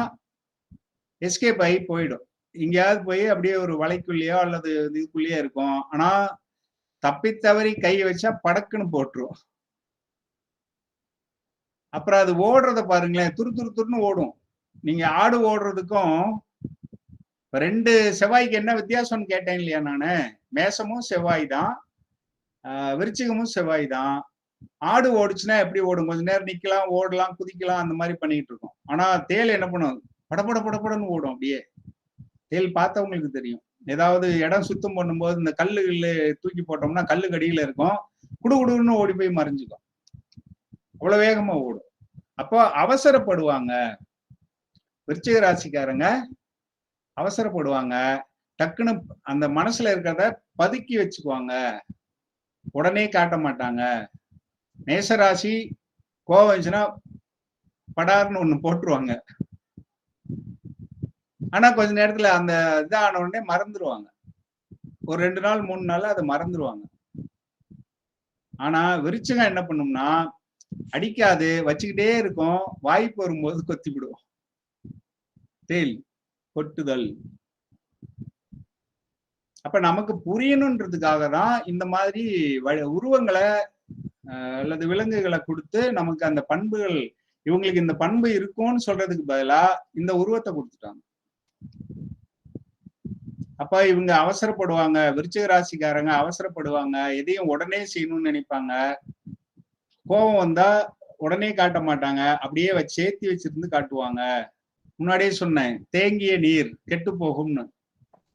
எஸ்கேப் ஆகி போயிடும். எங்கேயாவது போய் அப்படியே ஒரு வலைக்குள்ளேயோ அல்லது இதுக்குள்ளேயோ இருக்கும். ஆனா தப்பித்தவறி கை வச்சா படக்குன்னு போட்டுரும். அப்புறம் அது ஓடுறத பாருங்களேன், துருன்னு ஓடும். நீங்க ஆடு ஓடுறதுக்கும் 2 செவ்வாய்க்கு என்ன வித்தியாசம்னு கேட்டேன் இல்லையா நானு. மேசமும் செவ்வாய் தான், விருச்சிகமும் செவ்வாய் தான். ஆடு ஓடுச்சுன்னா எப்படி ஓடும், கொஞ்ச நேரம் நிக்கலாம், ஓடலாம், குதிக்கலாம், அந்த மாதிரி பண்ணிட்டு இருக்கோம். ஆனா தேல் என்ன பண்ணும், படப்படன்னு ஓடும். அப்படியே தேல் பார்த்தவங்களுக்கு தெரியும். ஏதாவது இடம் சுத்தம் பண்ணும்போது இந்த கல்லு தூக்கி போட்டோம்னா கல்லு கடியில இருக்கும், குடுகுடுன்னு ஓடி போய் மறைஞ்சுக்கும். அவ்வளவு வேகமா ஓடும். அப்போ அவசரப்படுவாங்க விருச்சிக ராசிக்காரங்க, அவசரப்படுவாங்க. டக்குன்னு அந்த மனசுல இருக்கிறத பதுக்கி வச்சுக்குவாங்க, உடனே காட்ட மாட்டாங்க. மேசராசி கோவம் வந்துச்சுன்னா படார்னு ஒண்ணு போட்டுருவாங்க. ஆனா கொஞ்ச நேரத்துல அந்த இதான உடனே மறந்துடுவாங்க. ஒரு 2 நாள் 3 நாள் அதை மறந்துடுவாங்க. ஆனா விருச்சிகம் என்ன பண்ணும்னா, அடிக்காது, வச்சுக்கிட்டே இருக்கும், வாய்ப்பு வரும்போது கொத்தி விடுவோம். தேல் கொட்டுதல். அப்ப நமக்கு புரியணுன்றதுக்காக தான் இந்த மாதிரி உருவங்களை அல்லது விலங்குகளை கொடுத்து நமக்கு அந்த பண்புகள், இவங்களுக்கு இந்த பண்பு இருக்கும்னு சொல்றதுக்கு பதிலா இந்த உருவத்தை கொடுத்துட்டாங்க. அப்ப இவங்க அவசரப்படுவாங்க, விருச்சிக ராசிக்காரங்க அவசரப்படுவாங்க, எதையும் உடனே செய்யணும்னு நினைப்பாங்க. கோபம் வந்தா உடனே காட்ட மாட்டாங்க, அப்படியே சேர்த்தி வச்சிருந்து காட்டுவாங்க. முன்னாடியே சொன்னேன், தேங்கிய நீர் கெட்டு போகும்னு.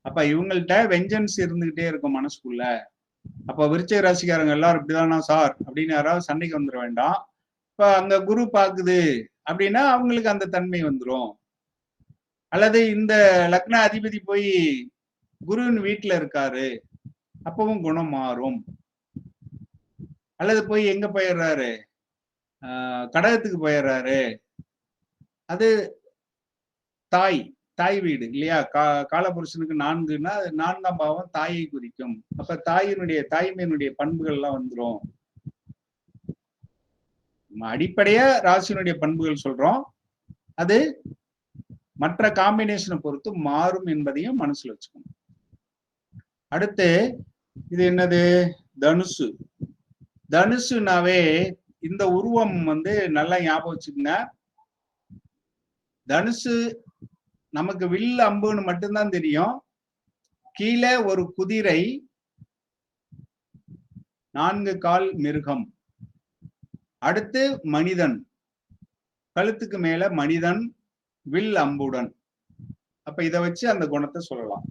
அப்ப இவங்கள்ட்ட வெஞ்சன்ஸ் இருந்துகிட்டே இருக்கும் மனசுக்குள்ள. அப்ப விருச்சிக ராசிக்காரங்க எல்லாரும் இப்படிதானா சார் அப்படின்னு யாராவது சண்டைக்கு வந்துட வேண்டாம். இப்ப அங்க குரு பாக்குது அப்படின்னா அவங்களுக்கு அந்த தன்மை வந்துடும். அல்லது இந்த லக்ன அதிபதி போய் குருவின் வீட்டுல இருக்காரு, அப்பவும் குணம் மாறும். அல்லது போய் எங்க போயிடுறாரு, கடகத்துக்கு போயிடுறாரு, அது தாய் வீடு இல்லையா. காலபுருஷனுக்கு 4ன்னா 4ஆம் பாவம் தாயை குறிக்கும். அப்ப தாய்மையினுடைய பண்புகள் எல்லாம் வந்துடும். அடிப்படையா ராசியினுடைய பண்புகள் சொல்றோம், அது மற்ற காம்பினேஷனை பொறுத்து மாறும் என்பதையும் மனசுல வச்சுக்கணும். அடுத்து இது என்னது, தனுசு. தனுசுனாவே இந்த உருவம் வந்து நல்லா ஞாபகம் வச்சுக்கோங்க. தனுசு நமக்கு வில் அம்புன்னு மட்டும்தான் தெரியும். கீழே ஒரு குதிரை, 4 கால் மிருகம், அடுத்து மனிதன், கழுத்துக்கு மேல மனிதன் வில் அம்புடன். அப்ப இதை வச்சு அந்த குணத்தை சொல்லலாம்.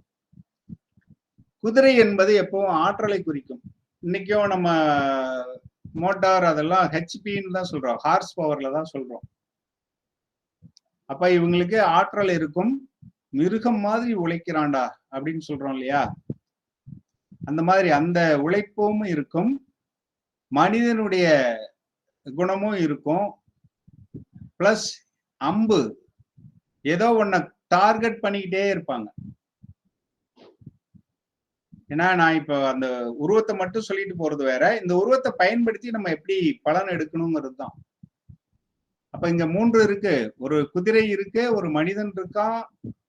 குதிரை என்பது எப்பவும் ஆற்றலை குறிக்கும். இன்னைக்கும் நம்ம மோட்டார் அதெல்லாம் ஹெச்பின்னு தான் சொல்றோம், ஹார்ஸ் பவர்ல தான் சொல்றோம். அப்ப இவங்களுக்கு ஆற்றல் இருக்கும். மிருகம் மாதிரி உழைக்கிறான்டா அப்படின்னு சொல்றோம் இல்லையா, அந்த மாதிரி அந்த உழைப்பும் இருக்கும். மனிதனுடைய குணமும் இருக்கும். பிளஸ் அம்பு ஏதோ ஒன்ன டார்கெட் பண்ணிக்கிட்டே இருப்பாங்க. ஏன்னா நான் இப்ப அந்த உருவத்தை மட்டும் சொல்லிட்டு போறது வேற, இந்த உருவத்தை பயன்படுத்தி நம்ம எப்படி பலன் எடுக்கணுங்கிறது தான். அப்ப இங்க 3 இருக்கு. ஒரு குதிரை இருக்கு, ஒரு மனிதன் இருக்கான்,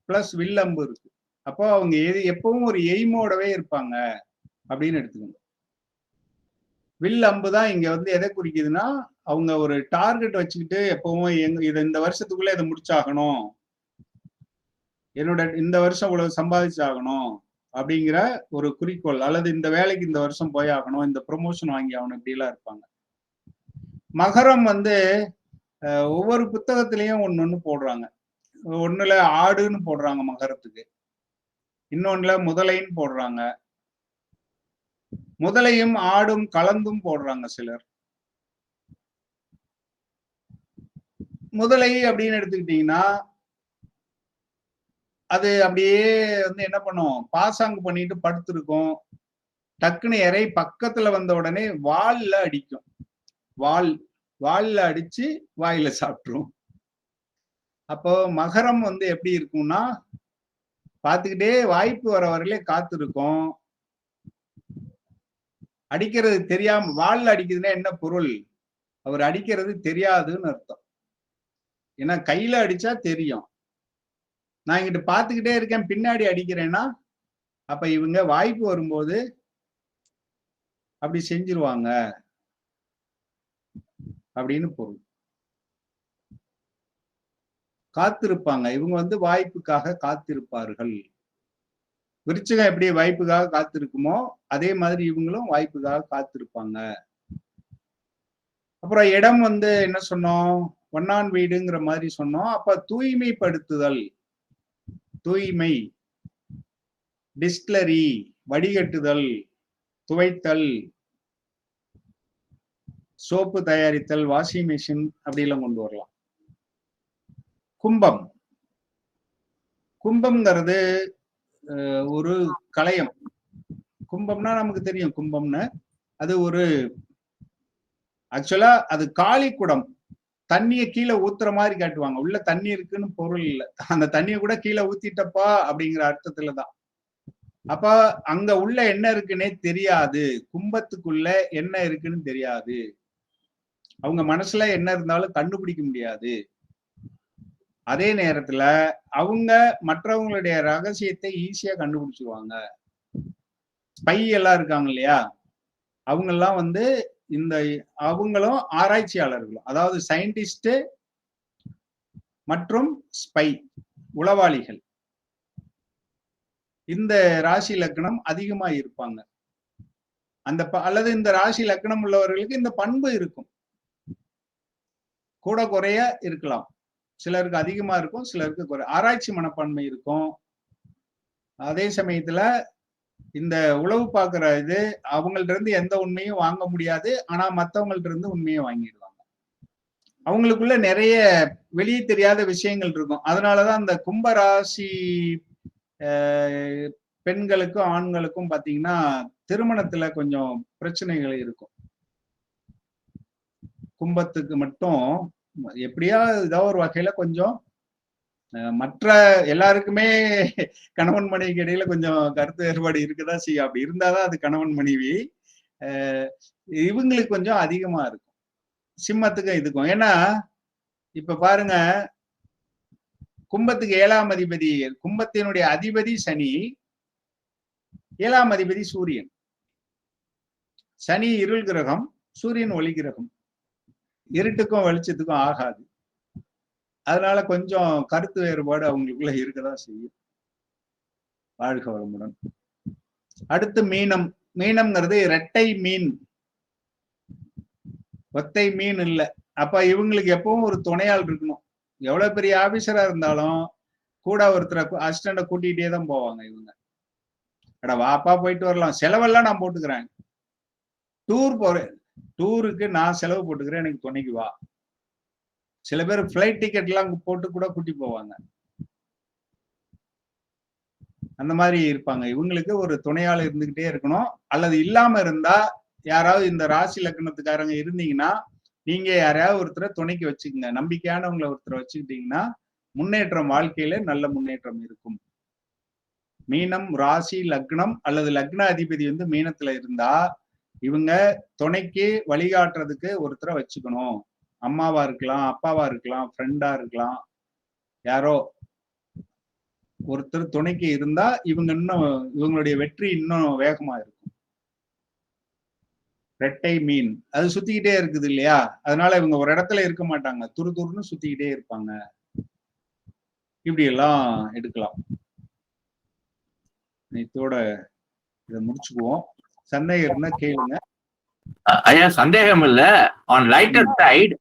பிளஸ் வில் அம்பு இருக்கு. அப்போ அவங்க எப்பவும் ஒரு எய்மோடவே இருப்பாங்க அப்படின்னு எடுத்துக்கணும். வில் அம்பு தான் இங்க வந்து எதை குறிக்குதுன்னா, அவங்க ஒரு டார்கெட் வச்சுக்கிட்டு எப்பவும் இந்த வருஷத்துக்குள்ள இதை முடிச்சாகணும், என்னோட இந்த வருஷம் இவ்வளவு சம்பாதிச்சாகணும் அப்படிங்கிற ஒரு குறிக்கோள், அல்லது இந்த வேலைக்கு இந்த வருஷம் போய் ஆகணும், இந்த ப்ரொமோஷன் வாங்கி ஆகணும், இப்படி எல்லாம் இருப்பாங்க. மகரம் வந்து ஒவ்வொரு புத்தகத்திலையும் ஒன்னு போடுறாங்க. ஒண்ணுல ஆடுன்னு போடுறாங்க மகரத்துக்கு, இன்னொன்னுல முதலைன்னு போடுறாங்க, முதலையும் ஆடும் கலந்தும் போடுறாங்க சிலர். முதலை அப்படின்னு எடுத்துக்கிட்டீங்கன்னா அது அப்படியே வந்து என்ன பண்ணும், பாசாங்கு பண்ணிட்டு படுத்திருக்கும். டக்குன்னு இறை பக்கத்துல வந்த உடனே வால்ல அடிக்கும். வால்ல அடிச்சு வாயில சாப்பிட்டுரும். அப்போ மகரம் வந்து எப்படி இருக்கும்னா, பார்த்துக்கிட்டே வாய்ப்பு வர வரையிலே காத்திருக்கும். அடிக்கிறது தெரியாம, வால்ல அடிக்குதுன்னா என்ன பொருள், அவர் அடிக்கிறது தெரியாதுன்னு அர்த்தம். ஏன்னா கையில அடிச்சா தெரியும், நான் இங்கிட்ட பார்த்துக்கிட்டே இருக்கேன் பின்னாடி அடிக்கிறேன்னா அப்ப இவங்க வாய்ப்பு வரும்போது அப்படி செஞ்சிருவாங்க அப்படின்னு பொருள். காத்திருப்பாங்க, இவங்க வந்து வாய்ப்புக்காக காத்திருப்பார்கள். விருச்சிகம் எப்படி வாய்ப்புக்காக காத்திருக்குமோ அதே மாதிரி இவங்களும் வாய்ப்புக்காக காத்திருப்பாங்க. அப்புறம் இடம் வந்து என்ன சொன்னோம், ஒன்னான் வீடுங்கிற மாதிரி சொன்னோம். அப்ப தூய்மைப்படுத்துதல், தூய்மை, டிஸ்டிலரி வடிகட்டுதல், துவைத்தல், சோப்பு தயாரித்தல், வாஷிங் மிஷின் அப்படிலாம் கொண்டு வரலாம். கும்பம், கும்பம்ங்கிறது ஒரு கலயம். கும்பம்னா நமக்கு தெரியும் கும்பம்னு, அது ஒரு ஆக்சுவலா அது காளி குடம், தண்ணியை கீழே ஊத்துற மாதிரி காட்டுவாங்க, உள்ள தண்ணி இருக்குன்னு பொருள் இல்லை, அந்த தண்ணியை கூட கீழே ஊத்திட்டப்பா அப்படிங்கிற அர்த்தத்துலதான். அப்ப அங்க உள்ள என்ன இருக்குன்னே தெரியாது, கும்பத்துக்குள்ள என்ன இருக்குன்னு தெரியாது, அவங்க மனசுல என்ன இருந்தாலும் கண்டுபிடிக்க முடியாது. அதே நேரத்துல அவங்க மற்றவங்களுடைய ரகசியத்தை ஈஸியா கண்டுபிடிச்சிருவாங்க. ஸ்பை எல்லாம் இருக்காங்க இல்லையா, அவங்க எல்லாம் வந்து அவங்களும் ஆராய்ச்சியாளர்களும், அதாவது சயின்டிஸ்ட் மற்றும் ஸ்பை, உளவாளிகள், இந்த ராசி லக்னம் அதிகமா இருப்பாங்க. அல்லது இந்த ராசி லக்னம் உள்ளவர்களுக்கு இந்த பண்பு இருக்கும், கூட குறைய இருக்கலாம். சிலருக்கு அதிகமா இருக்கும், சிலருக்கு ஆராய்ச்சி மனப்பான்மை இருக்கும். அதே சமயத்துல இந்த உளவு பார்க்கிற இது அவங்கள்ட்ட இருந்து எந்த உண்மையும் வாங்க முடியாது, ஆனா மத்தவங்கள்ட்ட இருந்து உண்மையை வாங்கிடுவாங்க. அவங்களுக்குள்ள நிறைய வெளியே தெரியாத விஷயங்கள் இருக்கும். அதனாலதான் அந்த கும்பராசி பெண்களுக்கும் ஆண்களுக்கும் பாத்தீங்கன்னா திருமணத்துல கொஞ்சம் பிரச்சனைகள் இருக்கும். கும்பத்துக்கு மட்டும் எப்படியா ஏதோ ஒரு வகையில கொஞ்சம், மற்ற எல்லாருக்குமே கணவன் மனைவிக்கு இடையில கொஞ்சம் கருத்து வேறுபாடு இருக்குதான் செய்யும். அப்படி இருந்தாதான் அது கணவன் மனைவி. இவங்களுக்கு கொஞ்சம் அதிகமா இருக்கும், சிம்மத்துக்கும் இதுக்கும். ஏன்னா இப்ப பாருங்க, கும்பத்துக்கு 7ஆம் அதிபதி, கும்பத்தினுடைய அதிபதி சனி, 7ஆம் அதிபதி சூரியன். சனி இருள் கிரகம், சூரியன் ஒளி கிரகம், இருட்டுக்கும் வெளிச்சத்துக்கும் ஆகாது. அதனால கொஞ்சம் கருத்து வேறுபாடு அவங்களுக்குள்ள இருக்கதான் செய்யும். வாழ்க வளமுடன். அடுத்து மீனம். மீனம்ங்கிறது இரட்டை மீன், ஒத்தை மீன் இல்லை. அப்ப இவங்களுக்கு எப்பவும் ஒரு துணையால் இருக்கணும். எவ்வளவு பெரிய ஆபீசரா இருந்தாலும் கூட ஒருத்தரை அசிஸ்டண்ட கூட்டிகிட்டே தான் போவாங்க இவங்க. அட வாப்பா போயிட்டு வரலாம், செலவெல்லாம் நான் போட்டுக்கிறேன், டூர் போறேன், டூருக்கு நான் செலவு போட்டுக்கிறேன், எனக்கு துணைக்கு வா. சில பேர் பிளைட் டிக்கெட் எல்லாம் போட்டு கூட கூட்டி போவாங்க. அந்த மாதிரி இருப்பாங்க. இவங்களுக்கு ஒரு துணையாளர் இருந்துகிட்டே இருக்கணும். அல்லது இல்லாம இருந்தா யாராவது இந்த ராசி லக்னத்துக்காரங்க இருந்தீங்கன்னா நீங்க யாரையாவது ஒருத்தரை துணைக்கு வச்சுக்கோங்க. நம்பிக்கையானவங்களை ஒருத்தரை வச்சுக்கிட்டீங்கன்னா முன்னேற்றம், வாழ்க்கையில நல்ல முன்னேற்றம் இருக்கும். மீனம் ராசி லக்னம் அல்லது லக்ன அதிபதி வந்து மீனத்துல இருந்தா இவங்க துணைக்கு வழிகாட்டுறதுக்கு ஒருத்தரை வச்சுக்கணும். அம்மாவா இருக்கலாம், அப்பாவா இருக்கலாம், ஃப்ரெண்டா இருக்கலாம், யாரோ ஒருத்தர் துணைக்கு இருந்தா இவங்களுடைய வெற்றி இன்னும் வேகமா இருக்கும். ரெட்டை மீன் அது சுத்திக்கிட்டே இருக்குது இல்லையா, அதனால இவங்க ஒரு இடத்துல இருக்க மாட்டாங்க, துரு துருன்னு சுத்திக்கிட்டே இருப்பாங்க. இப்படி எல்லாம் எடுக்கலாம். இதோட இதை முடிச்சுக்குவோம். சந்தேகம் இருந்தா கேளுங்க. ஐயா சந்தேகம் இல்ல. ஆன் லைட்டர் சைடு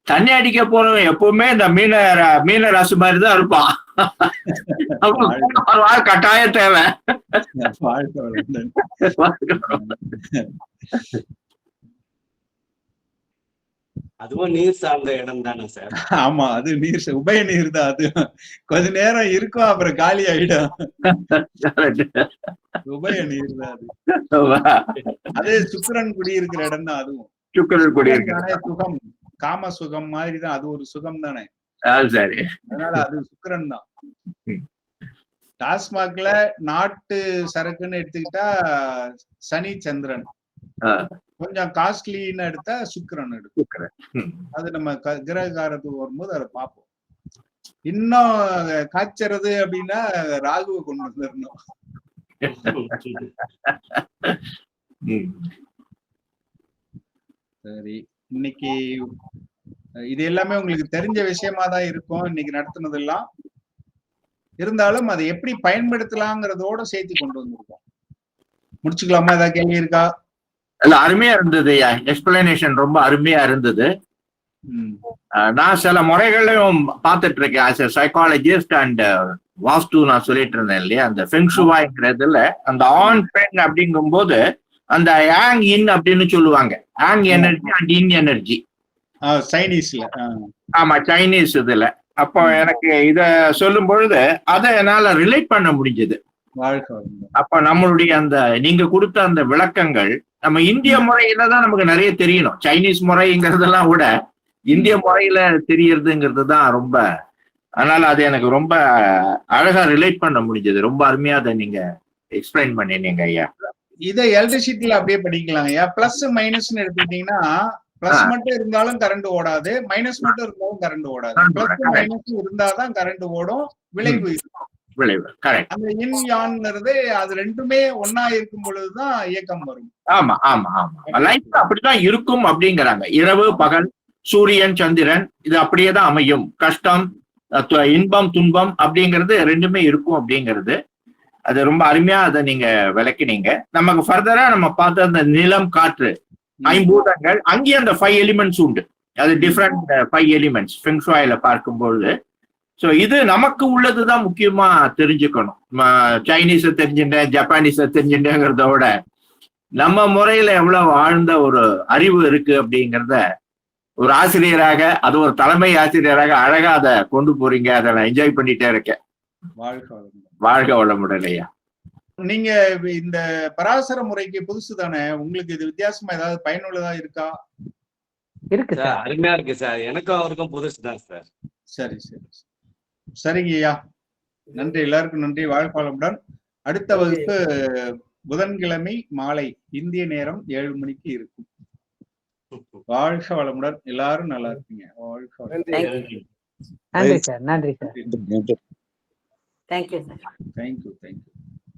தண்ணி அடிக்க போறவன் எப்பவுமே இந்த மீன ராசி மாதிரி தான் இருப்பான். கட்டாயம் தேவை. அதுவும் நீர் சார்ந்த இடம் தானே சார்? ஆமா, அது நீர், உபய நீர் தான். அது கொஞ்ச நேரம் இருக்கும், அப்புறம் காலி ஆயிடும். உபய நீர் தான் அது. அது சுக்கிரன் குடியிருக்கிற இடம் தான். அதுவும் சுக்கிரன் குடியிருக்கிற சுகம், காம சுகம் மாதிரி தான். அது ஒரு சுகம் தானே. சரி, அதனால அது சுக்கிரன் தான். டாஸ்மாக்ல நாட்டு சரக்குன்னு எடுத்துக்கிட்டா சனி சந்திரன், கொஞ்சம் காஸ்ட்லின்னு எடுத்தா சுக்கிரன் எடுக்கும். அது நம்ம கிரககாரத்துக்கு வரும்போது அதை பார்ப்போம். இன்னும் காய்ச்சறது அப்படின்னா ராகுவை கொண்டு வந்துடணும். சரி, இன்னைக்கு இது எல்லாமே உங்களுக்கு தெரிஞ்ச விஷயமா தான் இருக்கும் இன்னைக்கு நடத்துனதெல்லாம். இருந்தாலும் அதை எப்படி பயன்படுத்தலாங்கிறதோட சேர்த்து கொண்டு வந்திருக்கோம். முடிச்சுக்கலாமா? ஏதாவது கேள்வி இருக்கா? இல்ல, அருமையா இருந்தது. எக்ஸ்பிளனேஷன் ரொம்ப அருமையா இருந்தது. நான் சில முறைகளையும் பார்த்துட்டு இருக்கேன் ஆஸ் எ சைக்காலஜிஸ்ட் அண்ட் வாஸ்து. நான் சொல்லிட்டு இருந்தேன் இல்லையா, அந்த ஃபெங்ஷுவாய்ங்கிறதுல அந்த ஆன் பென் அப்படிங்கும் போது அந்த யாங் இன் அப்படின்னு சொல்லுவாங்க. Yang energy and yin energy சைனீஸ்ல. ஆமா, சைனீஸ் இதுல. அப்போ எனக்கு இத சொல்லும் பொழுது அதை என்னால ரிலேட் பண்ண முடிஞ்சது. அப்ப நம்மளுடைய அந்த நீங்க கொடுத்த அந்த விளக்கங்கள் நம்ம இந்திய முறையில தான் நமக்கு நிறைய தெரியணும். சைனீஸ் முறைங்கிறதெல்லாம் விட இந்திய முறையில தெரியறதுங்கிறது தான் ரொம்ப. அதனால அது எனக்கு ரொம்ப அழகா ரிலேட் பண்ண முடிஞ்சது. ரொம்ப அருமையா அதை நீங்க எக்ஸ்பிளைன் பண்ணினீங்க ஐயா. இதை எலக்ட்ரிசிட்டில அப்படியே படிக்கலாம் ஐயா. பிளஸ் மைனஸ்ன்னு எடுத்துக்கிட்டீங்கன்னா பிளஸ் மட்டும் இருந்தாலும் கரண்ட் ஓடாது, மைனஸ் மட்டும் இருந்தாலும் கரண்ட் ஓடாது. பிளஸ் மைனஸ் இருந்தாதான் கரண்ட் ஓடும், விளைவு விளைவு. கரெக்ட். அந்த இன் யான்ங்கிறது அது ரெண்டுமே ஒன்னா இருக்கும் பொழுதுதான் இயக்கம் வரும். ஆமா ஆமா ஆமா, லைஃப் அப்படிதான் இருக்கும் அப்படிங்கிறாங்க. இரவு பகல், சூரியன் சந்திரன், இது அப்படியே தான் அமையும். கஷ்டம், இன்பம், துன்பம் அப்படிங்கிறது ரெண்டுமே இருக்கும் அப்படிங்கிறது. அது ரொம்ப அருமையா அதை நீங்க விளக்கினீங்க. நமக்கு ஃபர்தரா நம்ம பார்த்த அந்த நிலம், காற்று, ஐம்பூதங்கள், அங்கேயும் அந்த 5 எலிமெண்ட்ஸ் உண்டு. அது டிஃப்ரெண்ட் 5 எலிமெண்ட்ஸ் ஃபெங்ஷுவாயில பார்க்கும்போது. ஸோ இது நமக்கு உள்ளதுதான் முக்கியமா தெரிஞ்சுக்கணும். சைனீஸை தெரிஞ்சுட்டேன், ஜப்பானீஸை தெரிஞ்சுட்டேங்கிறத விட நம்ம முறையில எவ்வளவு ஆழ்ந்த ஒரு அறிவு இருக்கு அப்படிங்கிறத ஒரு ஆசிரியராக, அது ஒரு தலைமை ஆசிரியராக அழகா அதை கொண்டு போறீங்க. அதை நான் என்ஜாய் பண்ணிட்டே இருக்கேன். வாழ்க வளமுடன் ஐயா. நீங்க இந்த பராசர முறைக்கு புதுசு தானே, உங்களுக்கு இது வித்தியாசமா ஏதாவது பயனுள்ளதா இருக்கா? இருக்கு சார், அருமையா இருக்கு சார். எனக்கும் அவருக்கும் புதுசு தான் சார். சரி சரி சரிங்க ஐயா, நன்றி. எல்லாருக்கும் நன்றி. வாழ்க வளமுடன். அடுத்த வகுப்பு புதன்கிழமை மாலை இந்திய நேரம் 7 மணிக்கு இருக்கும். வாழ்க வளமுடன். எல்லாரும் நல்லா இருப்பீங்க. வாழ்க வளமுடன். நன்றி சார். நன்றி சார். தேங்க்யூ.